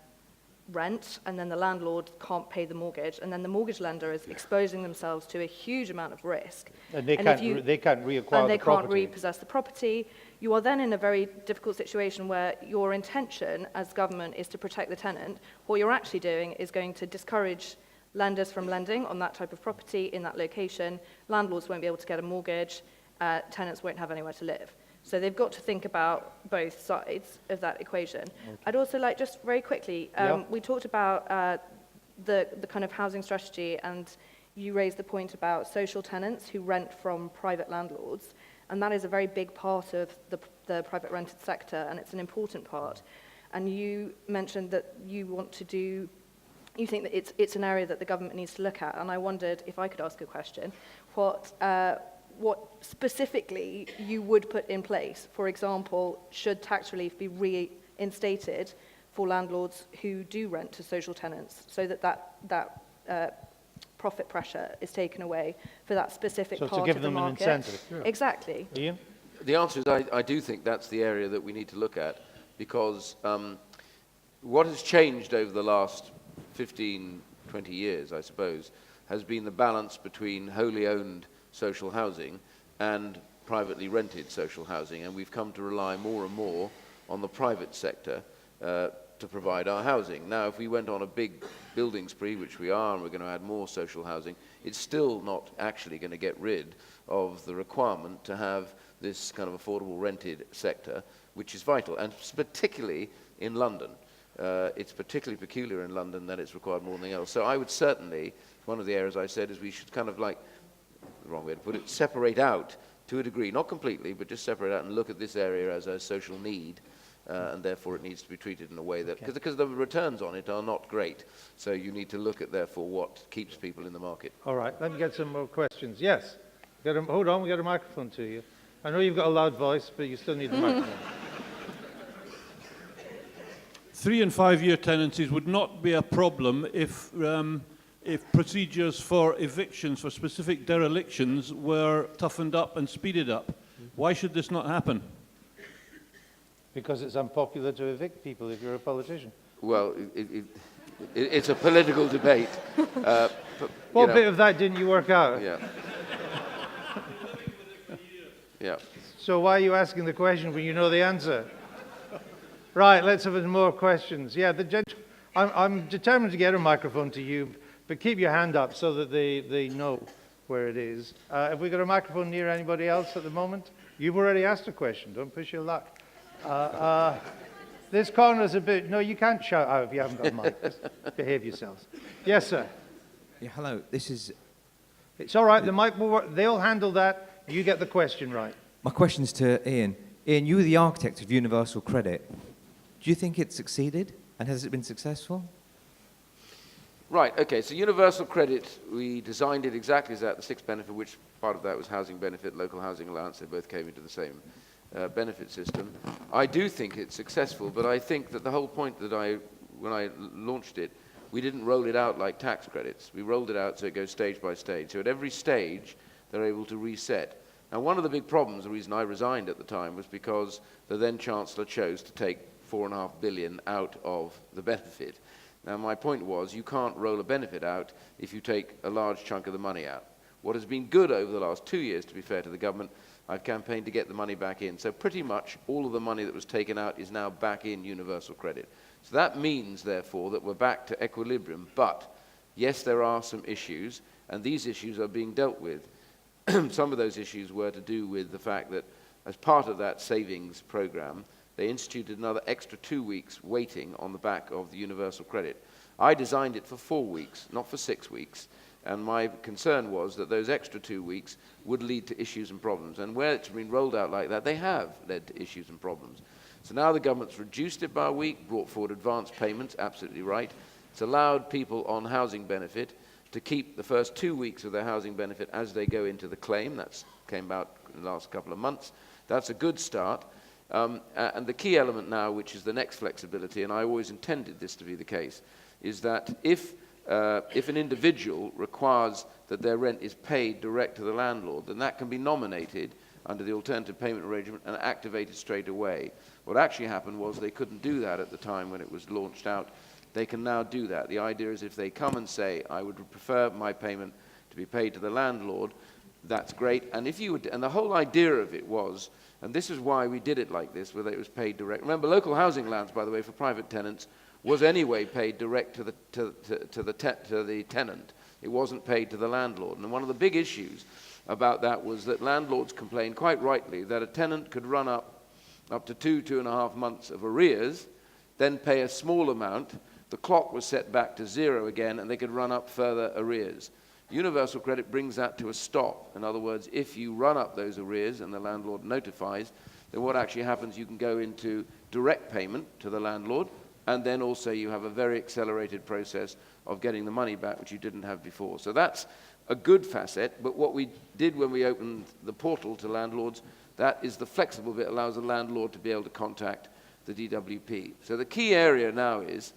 rent and then the landlord can't pay the mortgage and then the mortgage lender is exposing themselves to a huge amount of risk. And they can't reacquire the property. And they can't repossess the property. You are then in a very difficult situation where your intention as government is to protect the tenant. What you're actually doing is going to discourage lenders from lending on that type of property in that location. Landlords won't be able to get a mortgage. Tenants won't have anywhere to live. So they've got to think about both sides of that equation. Okay. I'd also like, just very quickly, we talked about the kind of housing strategy, and you raised the point about social tenants who rent from private landlords, and that is a very big part of the private rented sector, and it's an important part. And you mentioned that you think that it's an area that the government needs to look at, and I wondered if I could ask a question, what specifically you would put in place. For example, should tax relief be reinstated for landlords who do rent to social tenants so that profit pressure is taken away for that specific part of the market? So to give them an incentive. Yeah. Exactly. Iain? The answer is I do think that's the area that we need to look at, because what has changed over the last 15, 20 years, I suppose, has been the balance between wholly owned social housing and privately rented social housing, and we've come to rely more and more on the private sector to provide our housing. Now, if we went on a big building spree, which we are, and we're going to add more social housing, it's still not actually going to get rid of the requirement to have this kind of affordable rented sector, which is vital, and particularly in London. It's particularly peculiar in London that it's required more than anything else. So I would certainly, one of the areas I said is we should kind of like, the wrong way to put it, separate out to a degree, not completely, but just separate out and look at this area as a social need, and therefore it needs to be treated in a way that, because the returns on it are not great, so you need to look at, therefore, what keeps people in the market. All right, let me get some more questions. Yes, hold on, we got a microphone to you. I know you've got a loud voice, but you still need the microphone. 3- and 5-year tenancies would not be a problem if procedures for evictions for specific derelictions were toughened up and speeded up. Why should this not happen? Because it's unpopular to evict people if you're a politician. Well, it's a political debate. What bit of that didn't you work out? Yeah. Yeah. So why are you asking the question when you know the answer? Right, let's have more questions. Yeah, I'm determined to get a microphone to you, but keep your hand up so that they know where it is. Have we got a microphone near anybody else at the moment? You've already asked a question. Don't push your luck. This corner's a bit... No, you can't shout out if you haven't got a mic. Just behave yourselves. Yes, sir. Yeah, hello. This is... It's all right. The mic will work. They'll handle that. You get the question right. My question's to Iain. Iain, you were the architect of universal credit. Do you think it's succeeded, and has it been successful? Right, okay, so universal credit, we designed it exactly as that, the sixth benefit, which part of that was housing benefit, local housing allowance, they both came into the same benefit system. I do think it's successful, but I think that the whole point that when I launched it, we didn't roll it out like tax credits. We rolled it out so it goes stage by stage. So at every stage, they're able to reset. Now, one of the big problems, the reason I resigned at the time, was because the then Chancellor chose to take $4.5 billion out of the benefit. Now, my point was, you can't roll a benefit out if you take a large chunk of the money out. What has been good over the last 2 years, to be fair to the government, I've campaigned to get the money back in. So pretty much all of the money that was taken out is now back in universal credit. So that means, therefore, that we're back to equilibrium. But, yes, there are some issues, and these issues are being dealt with. Some of those issues were to do with the fact that, as part of that savings program, they instituted another extra 2 weeks waiting on the back of the universal credit. I designed it for 4 weeks, not for 6 weeks. And my concern was that those extra 2 weeks would lead to issues and problems. And where it's been rolled out like that, they have led to issues and problems. So now the government's reduced it by a week, brought forward advance payments, absolutely right. It's allowed people on housing benefit to keep the first 2 weeks of their housing benefit as they go into the claim. That's came out in the last couple of months. That's a good start. And the key element now, which is the next flexibility, and I always intended this to be the case, is that if an individual requires that their rent is paid direct to the landlord, then that can be nominated under the alternative payment arrangement and activated straight away. What actually happened was they couldn't do that at the time when it was launched out. They can now do that. The idea is if they come and say, I would prefer my payment to be paid to the landlord, that's great. And if you would, and the whole idea of it was, and this is why we did it like this, whether it was paid direct. Remember, local housing allowance, by the way, for private tenants was anyway paid direct to the tenant. It wasn't paid to the landlord. And one of the big issues about that was that landlords complained quite rightly that a tenant could run up to 2.5 months of arrears, then pay a small amount. The clock was set back to 0 again, and they could run up further arrears. Universal credit brings that to a stop. In other words, if you run up those arrears and the landlord notifies, then what actually happens, you can go into direct payment to the landlord, and then also you have a very accelerated process of getting the money back, which you didn't have before. So that's a good facet, but what we did when we opened the portal to landlords, that is the flexible bit, allows the landlord to be able to contact the DWP. So the key area now is,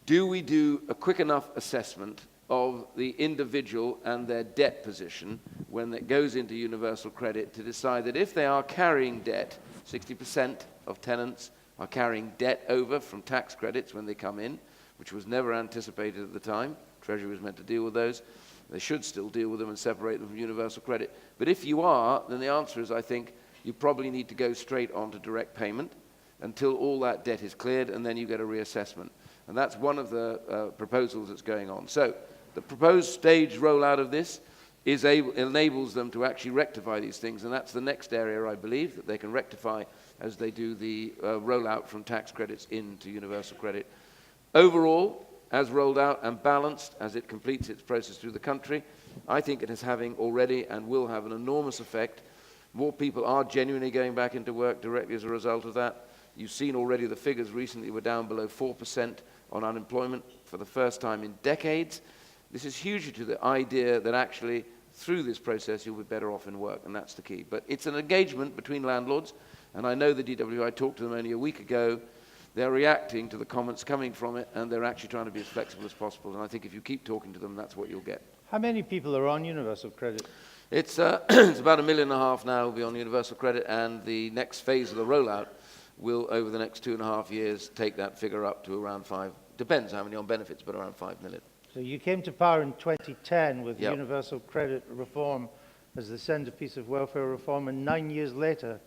do we do a quick enough assessment of the individual and their debt position when it goes into universal credit to decide that if they are carrying debt, 60% of tenants are carrying debt over from tax credits when they come in, which was never anticipated at the time. Treasury was meant to deal with those. They should still deal with them and separate them from universal credit. But if you are, then the answer is, I think, you probably need to go straight on to direct payment until all that debt is cleared, and then you get a reassessment. And that's one of the proposals that's going on. So the proposed stage rollout of this enables them to actually rectify these things, and that's the next area, I believe, that they can rectify as they do the rollout from tax credits into universal credit. Overall, as rolled out and balanced as it completes its process through the country, I think it is having already and will have an enormous effect. More people are genuinely going back into work directly as a result of that. You've seen already the figures recently were down below 4% on unemployment for the first time in decades. This is hugely to the idea that actually through this process you'll be better off in work, and that's the key. But it's an engagement between landlords, and I know the DWI, I talked to them only a week ago. They're reacting to the comments coming from it, and they're actually trying to be as flexible as possible. And I think if you keep talking to them, that's what you'll get. How many people are on universal credit? It's about 1.5 million now will be on universal credit, and the next phase of the rollout will, over the next 2.5 years, take that figure up to around 5. Depends how many on benefits, but around 5 million. So you came to power in 2010 with Yep. universal credit reform as the centerpiece of welfare reform, and 9 years later,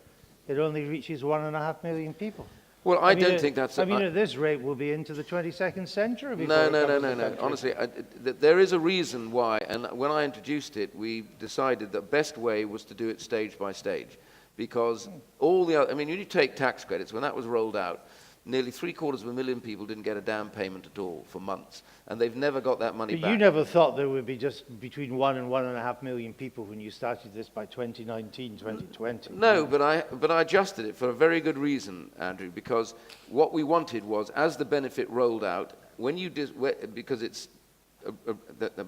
it only reaches 1.5 million people. Well, I don't think that's... I mean, at this rate, we'll be into the 22nd century before No. it comes to the country. Honestly, there is a reason why, and when I introduced it, we decided the best way was to do it stage by stage. Because all the other... I mean, you take tax credits, when that was rolled out, nearly 750,000 people didn't get a down payment at all for months. And they've never got that money But back. you never thought there would be just between 1 and 1.5 million people when you started this by 2019, 2020. No, but I adjusted it for a very good reason, Andrew, because what we wanted was, as the benefit rolled out, when you because it's,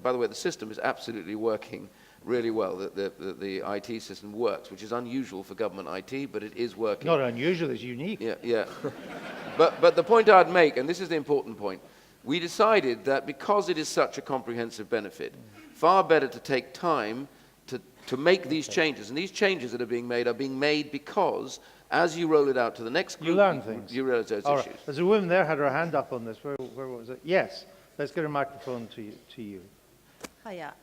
by the way, the system is absolutely working really well. The IT system works, which is unusual for government IT, but it is working. Not unusual, it's unique. Yeah. But the point I'd make, and this is the important point, we decided that because it is such a comprehensive benefit, far better to take time to make these changes. And these changes that are being made because as you roll it out to the next group, You learn things. you realize those All issues. right. There's a woman there had her hand up on this. Where was it? Yes. Let's get a microphone to you. Hiya.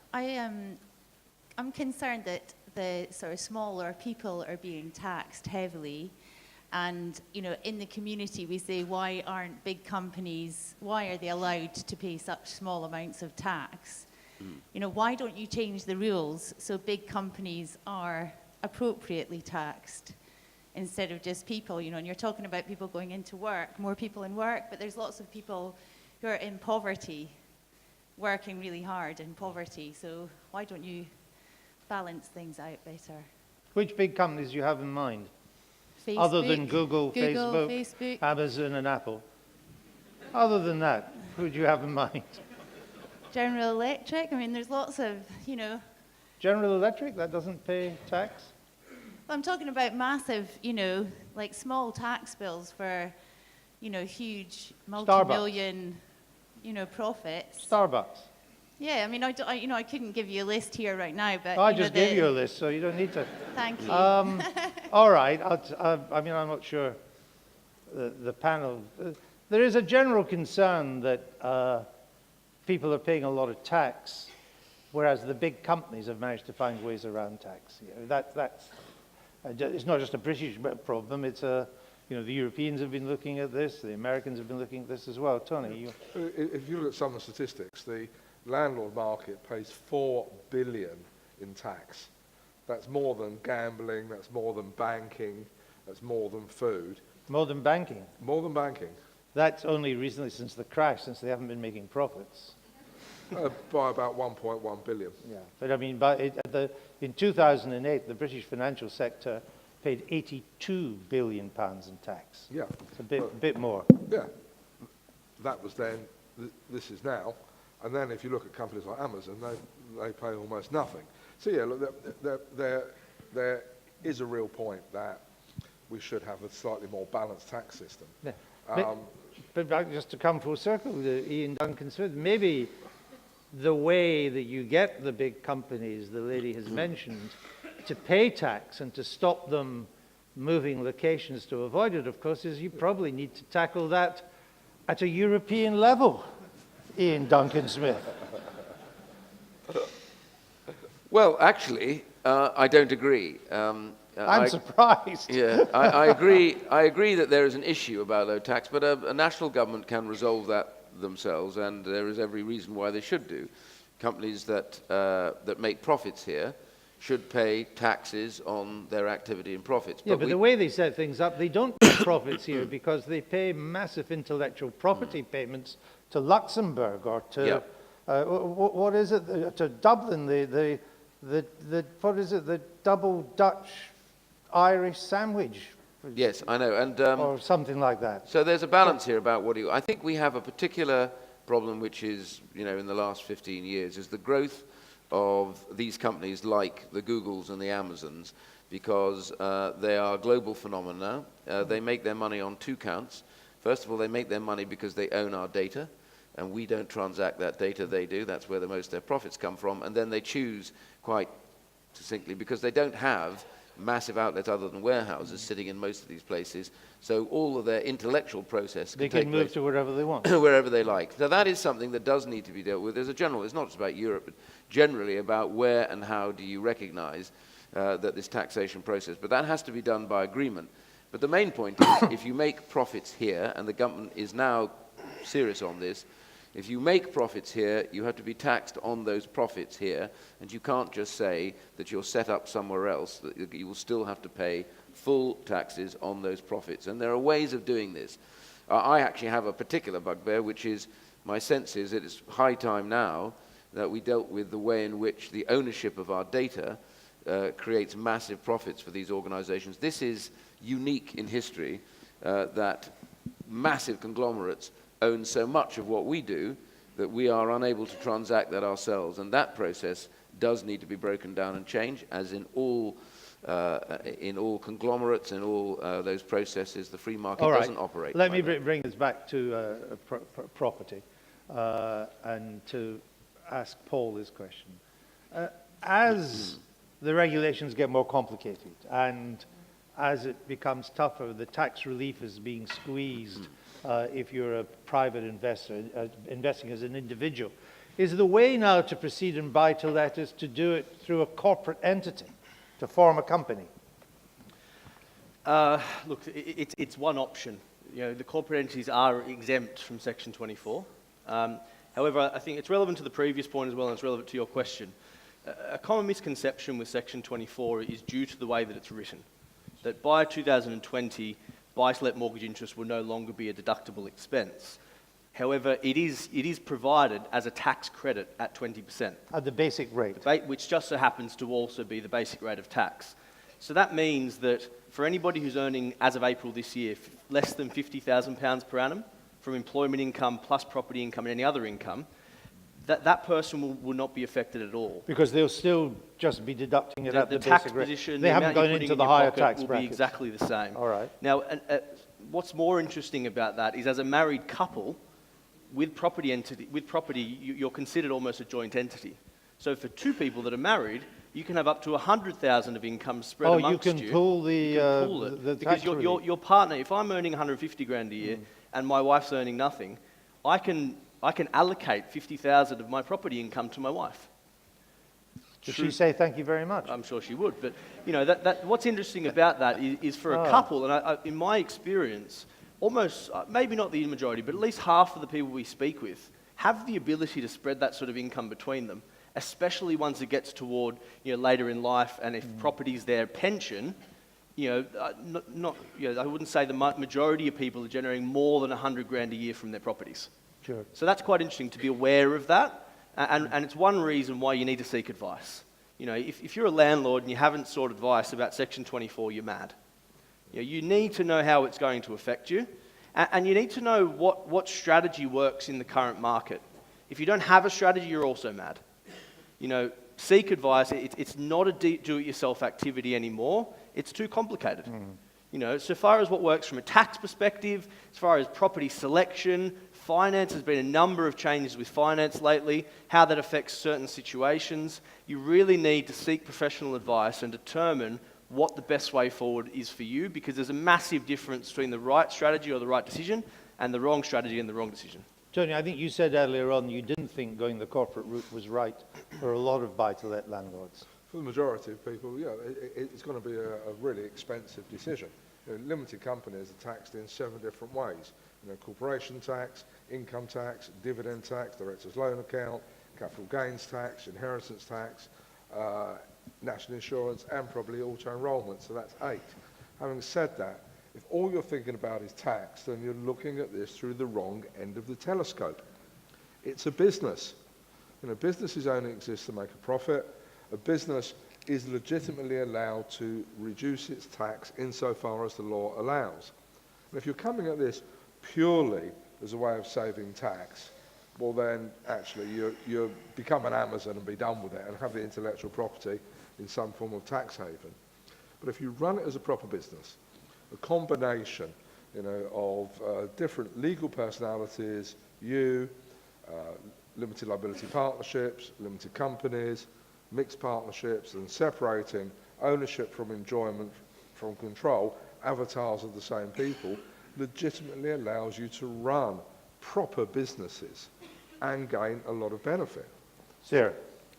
I'm concerned that the sort of smaller people are being taxed heavily. And, you know, in the community we say, why aren't big companies, why are they allowed to pay such small amounts of tax? You know, why don't you change the rules so big companies are appropriately taxed instead of just people, you know, and you're talking about people going into work, more people in work, but there's lots of people who are in poverty, working really hard in poverty. So why don't you balance things out better? Which big companies do you have in mind? Facebook, Other than Google, Facebook, Amazon and Apple. Other than that, who do you have in mind? General Electric. I mean, there's lots of, General Electric, that doesn't pay tax? I'm talking about massive, like small tax bills for, huge multi-million, profits. Starbucks. Yeah, I mean, I couldn't give you a list here right now, but I just gave you a list, so you don't need to. Thank you. All right. I mean, I'm not sure the panel. There is a general concern that people are paying a lot of tax, whereas the big companies have managed to find ways around tax. That's it's not just a British problem. It's the Europeans have been looking at this. The Americans have been looking at this as well. Tony, if you look at some of the statistics, the landlord market pays $4 billion in tax. That's more than gambling, that's more than banking, that's more than food. More than banking? More than banking. That's only recently since the crash, since they haven't been making profits. By about 1.1 billion. Yeah, but I mean, in 2008, the British financial sector paid 82 billion pounds in tax. Yeah. It's a bit more. Yeah. That was then, this is now. And then if you look at companies like Amazon, they pay almost nothing. So yeah, look, there is a real point that we should have a slightly more balanced tax system. Yeah. But just to come full circle, Iain Duncan Smith, maybe the way that you get the big companies the lady has mentioned to pay tax and to stop them moving locations to avoid it, of course, is you probably need to tackle that at a European level, Iain Duncan Smith. Well, actually, I don't agree. I'm surprised. Yeah, I agree. I agree that there is an issue about low tax, but a national government can resolve that themselves, and there is every reason why they should do. Companies that make profits here should pay taxes on their activity and profits. Yeah, but the way they set things up, they don't pay profits here because they pay massive intellectual property payments to Luxembourg or to what is it? To Dublin, what is it? The double Dutch Irish sandwich. Yes, I know, and or something like that. So there's a balance here about what do you. I think we have a particular problem, which is, in the last 15 years, is the growth of these companies like the Googles and the Amazons, because they are global phenomena. They make their money on two counts. First of all, they make their money because they own our data, and we don't transact that data, they do. That's where most of their profits come from. And then they choose quite succinctly, because they don't have massive outlets other than warehouses sitting in most of these places. So all of their intellectual process they can move to wherever they want. wherever they like. So that is something that does need to be dealt with. As a general, it's not just about Europe, but generally about where and how do you recognize that this taxation process. But that has to be done by agreement. But the main point is, if you make profits here, and the government is now serious on this, if you make profits here, you have to be taxed on those profits here, and you can't just say that you're set up somewhere else, that you will still have to pay full taxes on those profits. And there are ways of doing this. I actually have a particular bugbear, which is, my sense is that it's high time now that we dealt with the way in which the ownership of our data creates massive profits for these organizations. This is unique in history, that massive conglomerates own so much of what we do that we are unable to transact that ourselves. And that process does need to be broken down and changed, as in all conglomerates, in all those processes, the free market doesn't operate. Let me bring this back to property and to ask Paul this question. As the regulations get more complicated and as it becomes tougher, the tax relief is being squeezed if you're a private investor, investing as an individual. Is the way now to proceed in buy-to-let is to do it through a corporate entity, to form a company? Look, it's one option. The corporate entities are exempt from Section 24. However, I think it's relevant to the previous point as well, and it's relevant to your question. A common misconception with Section 24 is due to the way that it's written, that by 2020, buy-to-let mortgage interest will no longer be a deductible expense. However, it is provided as a tax credit at 20%. At the basic rate. Which just so happens to also be the basic rate of tax. So that means that for anybody who's earning, as of April this year, less than £50,000 per annum from employment income plus property income and any other income, that person will not be affected at all. Because they'll still just be deducting it at the tax basic rate. position, They the haven't amount you're gone putting into in the your higher pocket tax will brackets. be exactly the same. All right. Now, what's more interesting about that is as a married couple, with property, you're considered almost a joint entity. So for two people that are married, you can have up to 100,000 of income spread amongst you. You can pull the because tax your partner, if I'm earning 150 grand a year and my wife's earning nothing, I can allocate 50,000 of my property income to my wife. Does she say thank you very much? I'm sure she would, but you know what's interesting about that is for a couple, and in my experience, almost maybe not the majority, but at least half of the people we speak with have the ability to spread that sort of income between them, especially once it gets toward later in life, and if property's their pension. I wouldn't say the majority of people are generating more than 100 grand a year from their properties. Sure. So that's quite interesting to be aware of that. And it's one reason why you need to seek advice. If you're a landlord and you haven't sought advice about Section 24, you're mad. You need to know how it's going to affect you, and you need to know what strategy works in the current market. If you don't have a strategy, you're also mad. Seek advice. It's not a do-it-yourself activity anymore. It's too complicated. So far as what works from a tax perspective, as far as property selection, finance, there's been a number of changes with finance lately, how that affects certain situations. You really need to seek professional advice and determine what the best way forward is for you, because there's a massive difference between the right strategy or the right decision and the wrong strategy and the wrong decision. Tony, I think you said earlier on you didn't think going the corporate route was right for a lot of buy-to-let landlords. For the majority of people, it's going to be a really expensive decision. Limited companies are taxed in 7 different ways. Corporation tax, income tax, dividend tax, director's loan account, capital gains tax, inheritance tax, national insurance, and probably auto-enrolment, so that's 8. Having said that, if all you're thinking about is tax, then you're looking at this through the wrong end of the telescope. It's a business. Businesses only exist to make a profit. A business is legitimately allowed to reduce its tax insofar as the law allows. And if you're coming at this purely as a way of saving tax, well then actually you become an Amazon and be done with it and have the intellectual property in some form of tax haven. But if you run it as a proper business, a combination of different legal personalities, limited liability partnerships, limited companies, mixed partnerships, and separating ownership from enjoyment from control, avatars of the same people, legitimately allows you to run proper businesses and gain a lot of benefit. Sarah?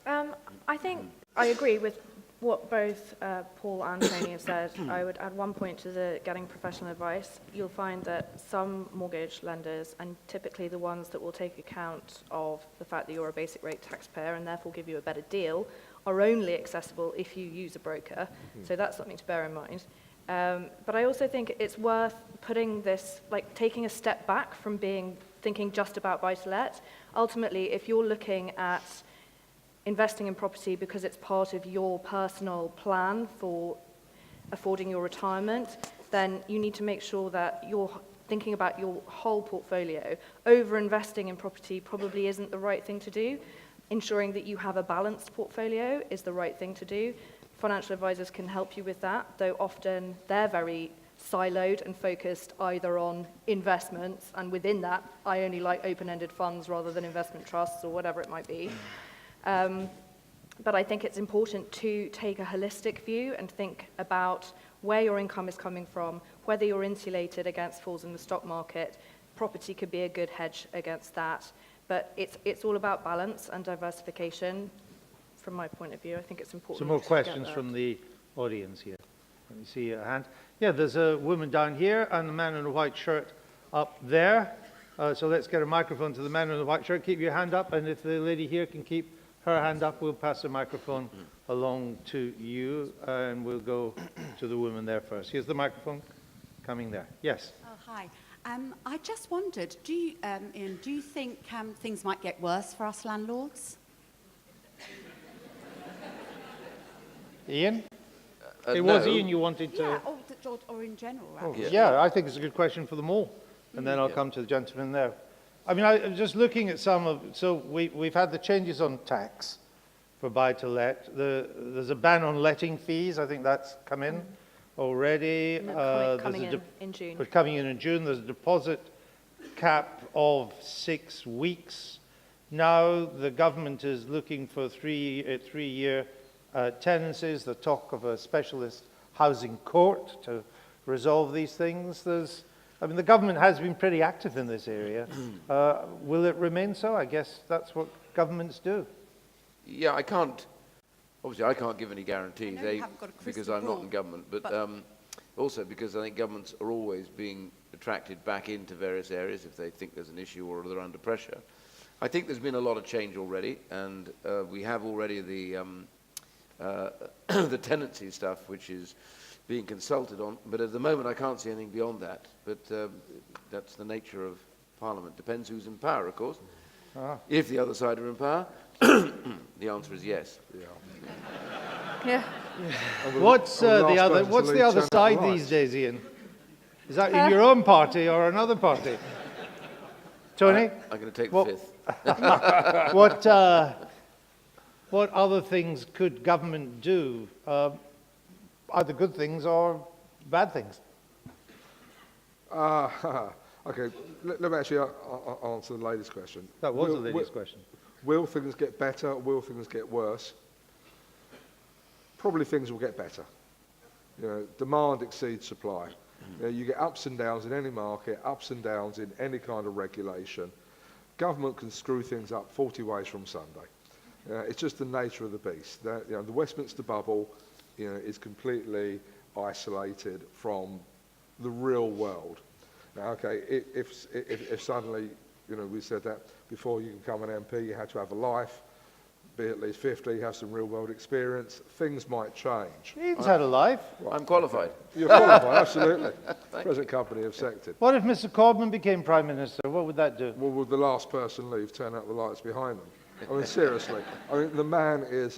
I think I agree with what both Paul and Tony have said. I would add one point to the getting professional advice. You'll find that some mortgage lenders, and typically the ones that will take account of the fact that you're a basic rate taxpayer and therefore give you a better deal, are only accessible if you use a broker. So that's something to bear in mind. But I also think it's worth putting this, taking a step back from thinking just about buy-to-let. Ultimately, if you're looking at investing in property because it's part of your personal plan for affording your retirement, then you need to make sure that you're thinking about your whole portfolio. Over-investing in property probably isn't the right thing to do. Ensuring that you have a balanced portfolio is the right thing to do. Financial advisors can help you with that, though often they're very siloed and focused either on investments, and within that, I only like open-ended funds rather than investment trusts or whatever it might be. But I think it's important to take a holistic view and think about where your income is coming from, whether you're insulated against falls in the stock market. Property could be a good hedge against that. But it's all about balance and diversification. From my point of view, I think it's important. Some more questions from the audience here. Let me see a hand. Yeah, there's a woman down here and a man in a white shirt up there. So let's get a microphone to the man in the white shirt. Keep your hand up, and if the lady here can keep her hand up, we'll pass the microphone along to you, and we'll go to the woman there first. Here's the microphone coming there. Yes. Oh, hi. I just wondered, Iain, do you think things might get worse for us landlords? Ian? It was no. Ian you wanted to... Yeah, or in general, rather. Yeah, I think it's a good question for them all. And then I'll come to the gentleman there. I mean, I'm just looking at some of... So we've had the changes on tax for buy-to-let. There's a ban on letting fees. I think that's come in already. No, coming in June. But coming in June. There's a deposit cap of 6 weeks. Now the government is looking for three-year tenancies. The talk of a specialist housing court to resolve these things. I mean, the government has been pretty active in this area. Will it remain so? I guess that's what governments do. Yeah, obviously I can't give any guarantees, I know you haven't got a crystal because I'm not ball, in government, but also because I think governments are always being attracted back into various areas if they think there's an issue or they're under pressure. I think there's been a lot of change already, and we have already the tenancy stuff, which is being consulted on, but at the moment I can't see anything beyond that. But that's the nature of Parliament. Depends who's in power, of course. If the other side are in power, the answer is yes. Yeah. What's the other side these days, Ian? Is that in your own party or another party? Tony? I'm going to take the fifth. What other things could government do? Either good things or bad things? Okay, let me actually answer the lady's question. That was the lady's question. Will things get better? Will things get worse? Probably things will get better. You know, demand exceeds supply. You know, you get ups and downs in any market, ups and downs in any kind of regulation. Government can screw things up 40 ways from Sunday. It's just the nature of the beast. The Westminster bubble, is completely isolated from the real world. Now, okay, if suddenly, we said that before you can become an MP, you had to have a life, be at least 50, have some real world experience, things might change. Ian's had a life. I'm qualified. You're qualified, absolutely. Present company have sected. What if Mr. Corbyn became Prime Minister? What would that do? Well, would the last person leave turn out the lights behind them? I mean, seriously. I mean, the man is,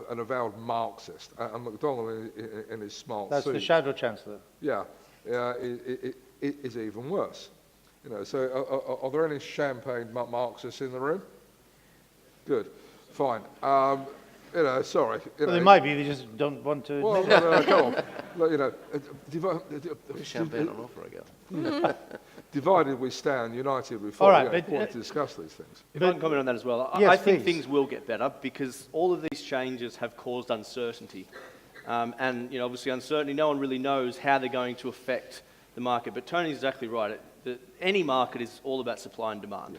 an avowed Marxist, and McDonnell in his smart That's suit. the Shadow Chancellor. Yeah, it is even worse. So are there any champagne Marxists in the room? Good, fine. Sorry. Well, there might be. They just don't want to. Well, no, come on. There's champagne on offer, I guess. Divided we stand, united we fall. All right, important to discuss these things. If I can comment on that as well. I think things will get better because all of these changes have caused uncertainty. And obviously uncertainty, no one really knows how they're going to affect the market. But Tony's exactly right. Any market is all about supply and demand.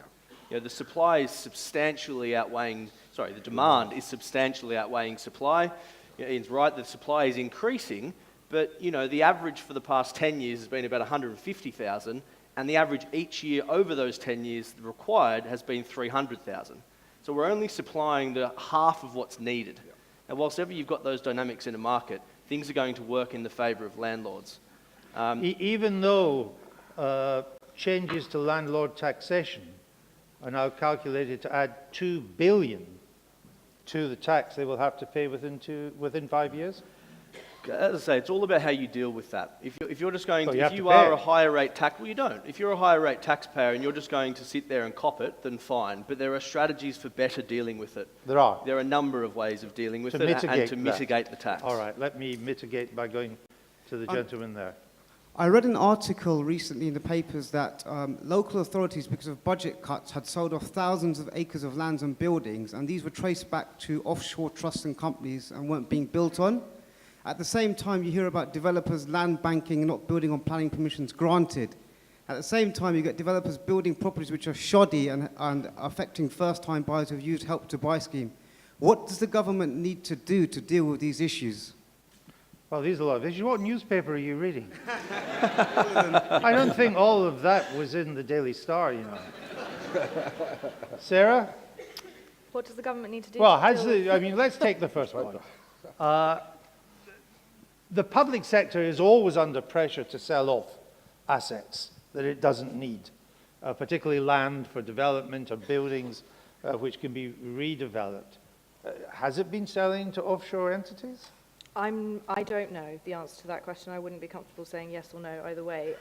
Yeah. The supply is substantially outweighing, the demand is substantially outweighing supply. Ian's right, the supply is increasing, but the average for the past 10 years has been about 150,000, and the average each year over those 10 years required has been 300,000. So we're only supplying the half of what's needed. Yeah. And whilst ever you've got those dynamics in a market, things are going to work in the favour of landlords. Even though changes to landlord taxation are now calculated to add 2 billion to the tax they will have to pay within 5 years? As I say, it's all about how you deal with that. If you're just going if you are a higher rate well, you don't. If you're a higher rate taxpayer and you're just going to sit there and cop it, then fine. But there are strategies for better dealing with it. There are. There are a number of ways of dealing with it and to mitigate the tax. All right, let me mitigate by going to the gentleman there. I read an article recently in the papers that local authorities, because of budget cuts, had sold off thousands of acres of lands and buildings, and these were traced back to offshore trusts and companies and weren't being built on. At the same time, you hear about developers land banking and not building on planning permissions granted. At the same time, you get developers building properties which are shoddy and affecting first-time buyers who've used Help to Buy scheme. What does the government need to do to deal with these issues? Well, these are a lot of issues. What newspaper are you reading? I don't think all of that was in the Daily Star, Sarah? What does the government need to do? Well, let's take the first one. The public sector is always under pressure to sell off assets that it doesn't need, particularly land for development or buildings which can be redeveloped. Has it been selling to offshore entities? I don't know the answer to that question. I wouldn't be comfortable saying yes or no either way.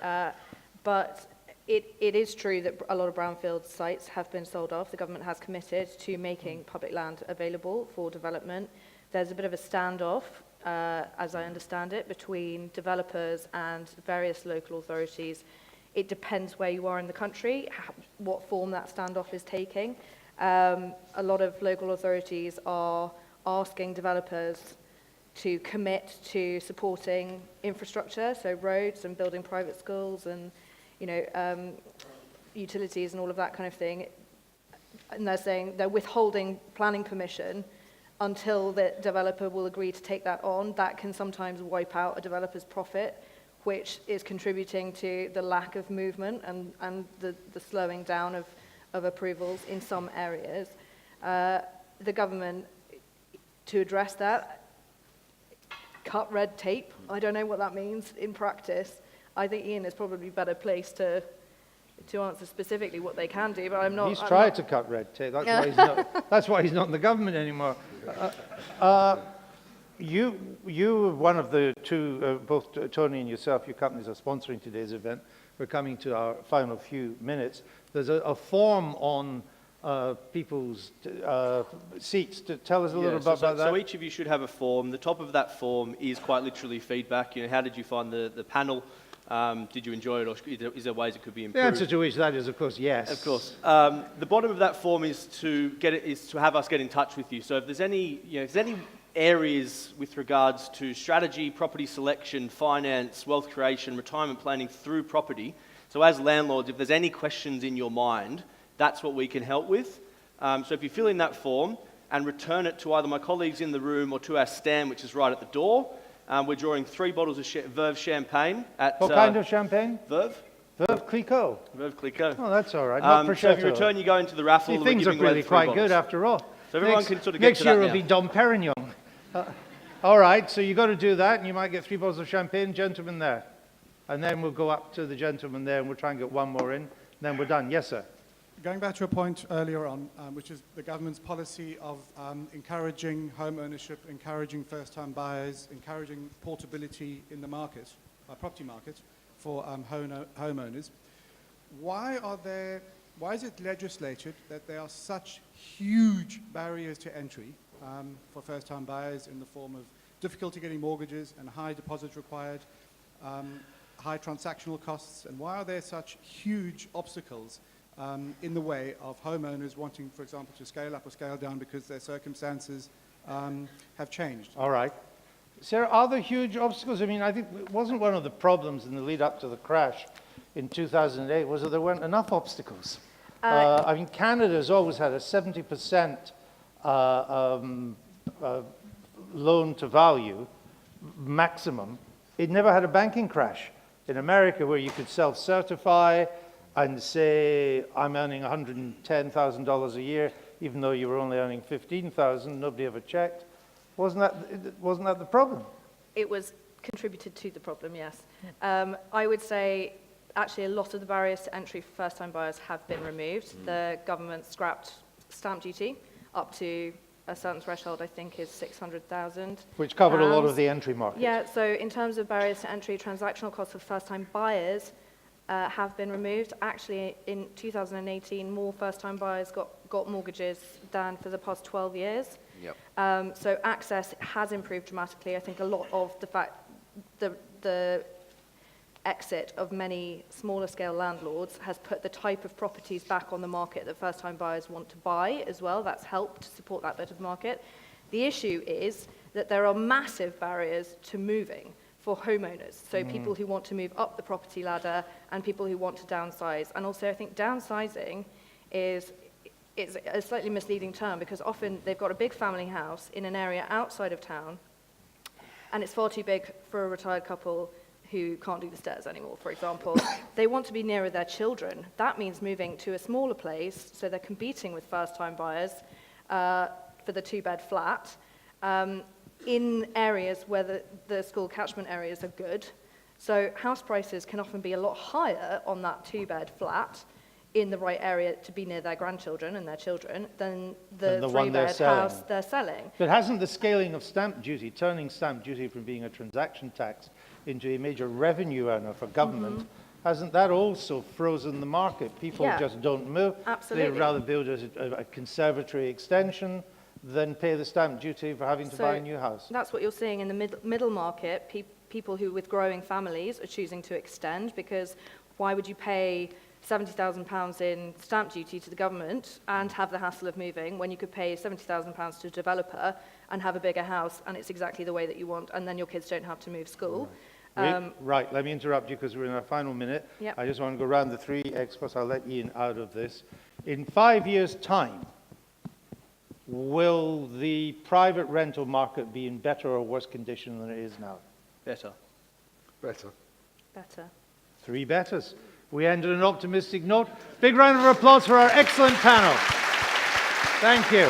But it is true that a lot of brownfield sites have been sold off. The government has committed to making public land available for development. There's a bit of a standoff, as I understand it, between developers and various local authorities. It depends where you are in the country, what form that standoff is taking. A lot of local authorities are asking developers to commit to supporting infrastructure, so roads and building private schools and, utilities and all of that kind of thing. And they're saying they're withholding planning permission until the developer will agree to take that on. That can sometimes wipe out a developer's profit, which is contributing to the lack of movement and the slowing down of approvals in some areas. The government, to address that, cut red tape. I don't know what that means in practice. I think Iain is probably better placed to answer specifically what they can do, but I'm not... He's tried to cut red tape. That's why he's not in the government anymore. You one of the two, both Tony and yourself, your companies are sponsoring today's event. We're coming to our final few minutes. There's a form on people's seats. To tell us a little bit about that. So each of you should have a form. The top of that form is quite literally feedback. How did you find the panel? Did you enjoy it, or is there ways it could be improved? The answer to which that is, of course, yes. Of course. The bottom of that form is to have us get in touch with you. So if there's any areas with regards to strategy, property selection, finance, wealth creation, retirement planning through property. So as landlords, if there's any questions in your mind, that's what we can help with. So if you fill in that form and return it to either my colleagues in the room or to our stand, which is right at the door, we're drawing 3 bottles of Veuve champagne. What kind of champagne? Veuve. Veuve Clicquot. Veuve Clicquot. Oh, that's all right. Not so if you return, you go into the raffle. See, things are really quite good after all. So everyone can sort of get next to year that it'll be Dom Perignon. All right, so you've got to do that, and you might get 3 bottles of champagne, gentlemen there. And then we'll go up to the gentleman there, and we'll try and get one more in, and then we're done. Yes, sir. Going back to a point earlier on, which is the government's policy of encouraging home ownership, encouraging first-time buyers, encouraging portability in the market, property market, for homeowners. Why is it legislated that there are such huge barriers to entry for first-time buyers in the form of difficulty getting mortgages and high deposits required, high transactional costs, and why are there such huge obstacles in the way of homeowners wanting, for example, to scale up or scale down because their circumstances have changed? All right. Sarah, are there huge obstacles? I mean, I think it wasn't one of the problems in the lead up to the crash in 2008 was that there weren't enough obstacles. I mean, Canada's always had a 70% loan to value maximum. It never had a banking crash. In America, where you could self-certify and say, I'm earning $110,000 a year, even though you were only earning $15,000, nobody ever checked. Wasn't that the problem? It was contributed to the problem, yes. I would say, actually, a lot of the barriers to entry for first-time buyers have been removed. The government scrapped stamp duty up to a certain threshold, I think, is 600,000. Which covered a lot of the entry market. Yeah, so in terms of barriers to entry, transactional costs for first-time buyers have been removed. Actually, in 2018, more first-time buyers got mortgages than for the past 12 years. Yep. So access has improved dramatically. I think a lot of the fact the exit of many smaller scale landlords has put the type of properties back on the market that first time buyers want to buy as well. That's helped to support that bit of the market. The issue is that there are massive barriers to moving for homeowners. So people who want to move up the property ladder and people who want to downsize. And also I think downsizing is a slightly misleading term because often they've got a big family house in an area outside of town and it's far too big for a retired couple who can't do the stairs anymore, for example. They want to be nearer their children. That means moving to a smaller place, so they're competing with first-time buyers for the two-bed flat in areas where the school catchment areas are good. So house prices can often be a lot higher on that two-bed flat in the right area to be near their grandchildren and their children than the one they're three-bed selling. house they're selling. But hasn't the scaling of stamp duty, turning stamp duty from being a transaction tax into a major revenue earner for government, hasn't that also frozen the market? People Yeah. just don't move. Absolutely. They'd rather build a conservatory extension than pay the stamp duty for having to buy a new house. That's what you're seeing in the middle market. People who with growing families are choosing to extend, because why would you pay £70,000 in stamp duty to the government and have the hassle of moving when you could pay £70,000 to a developer and have a bigger house and it's exactly the way that you want, and then your kids don't have to move school? Right, let me interrupt you because we're in our final minute. Yep. I just want to go around the three experts. I'll let Iain out of this. In 5 years' time, will the private rental market be in better or worse condition than it is now? Better. Better. Better. Three betters. We end on an optimistic note. Big round of applause for our excellent panel. Thank you.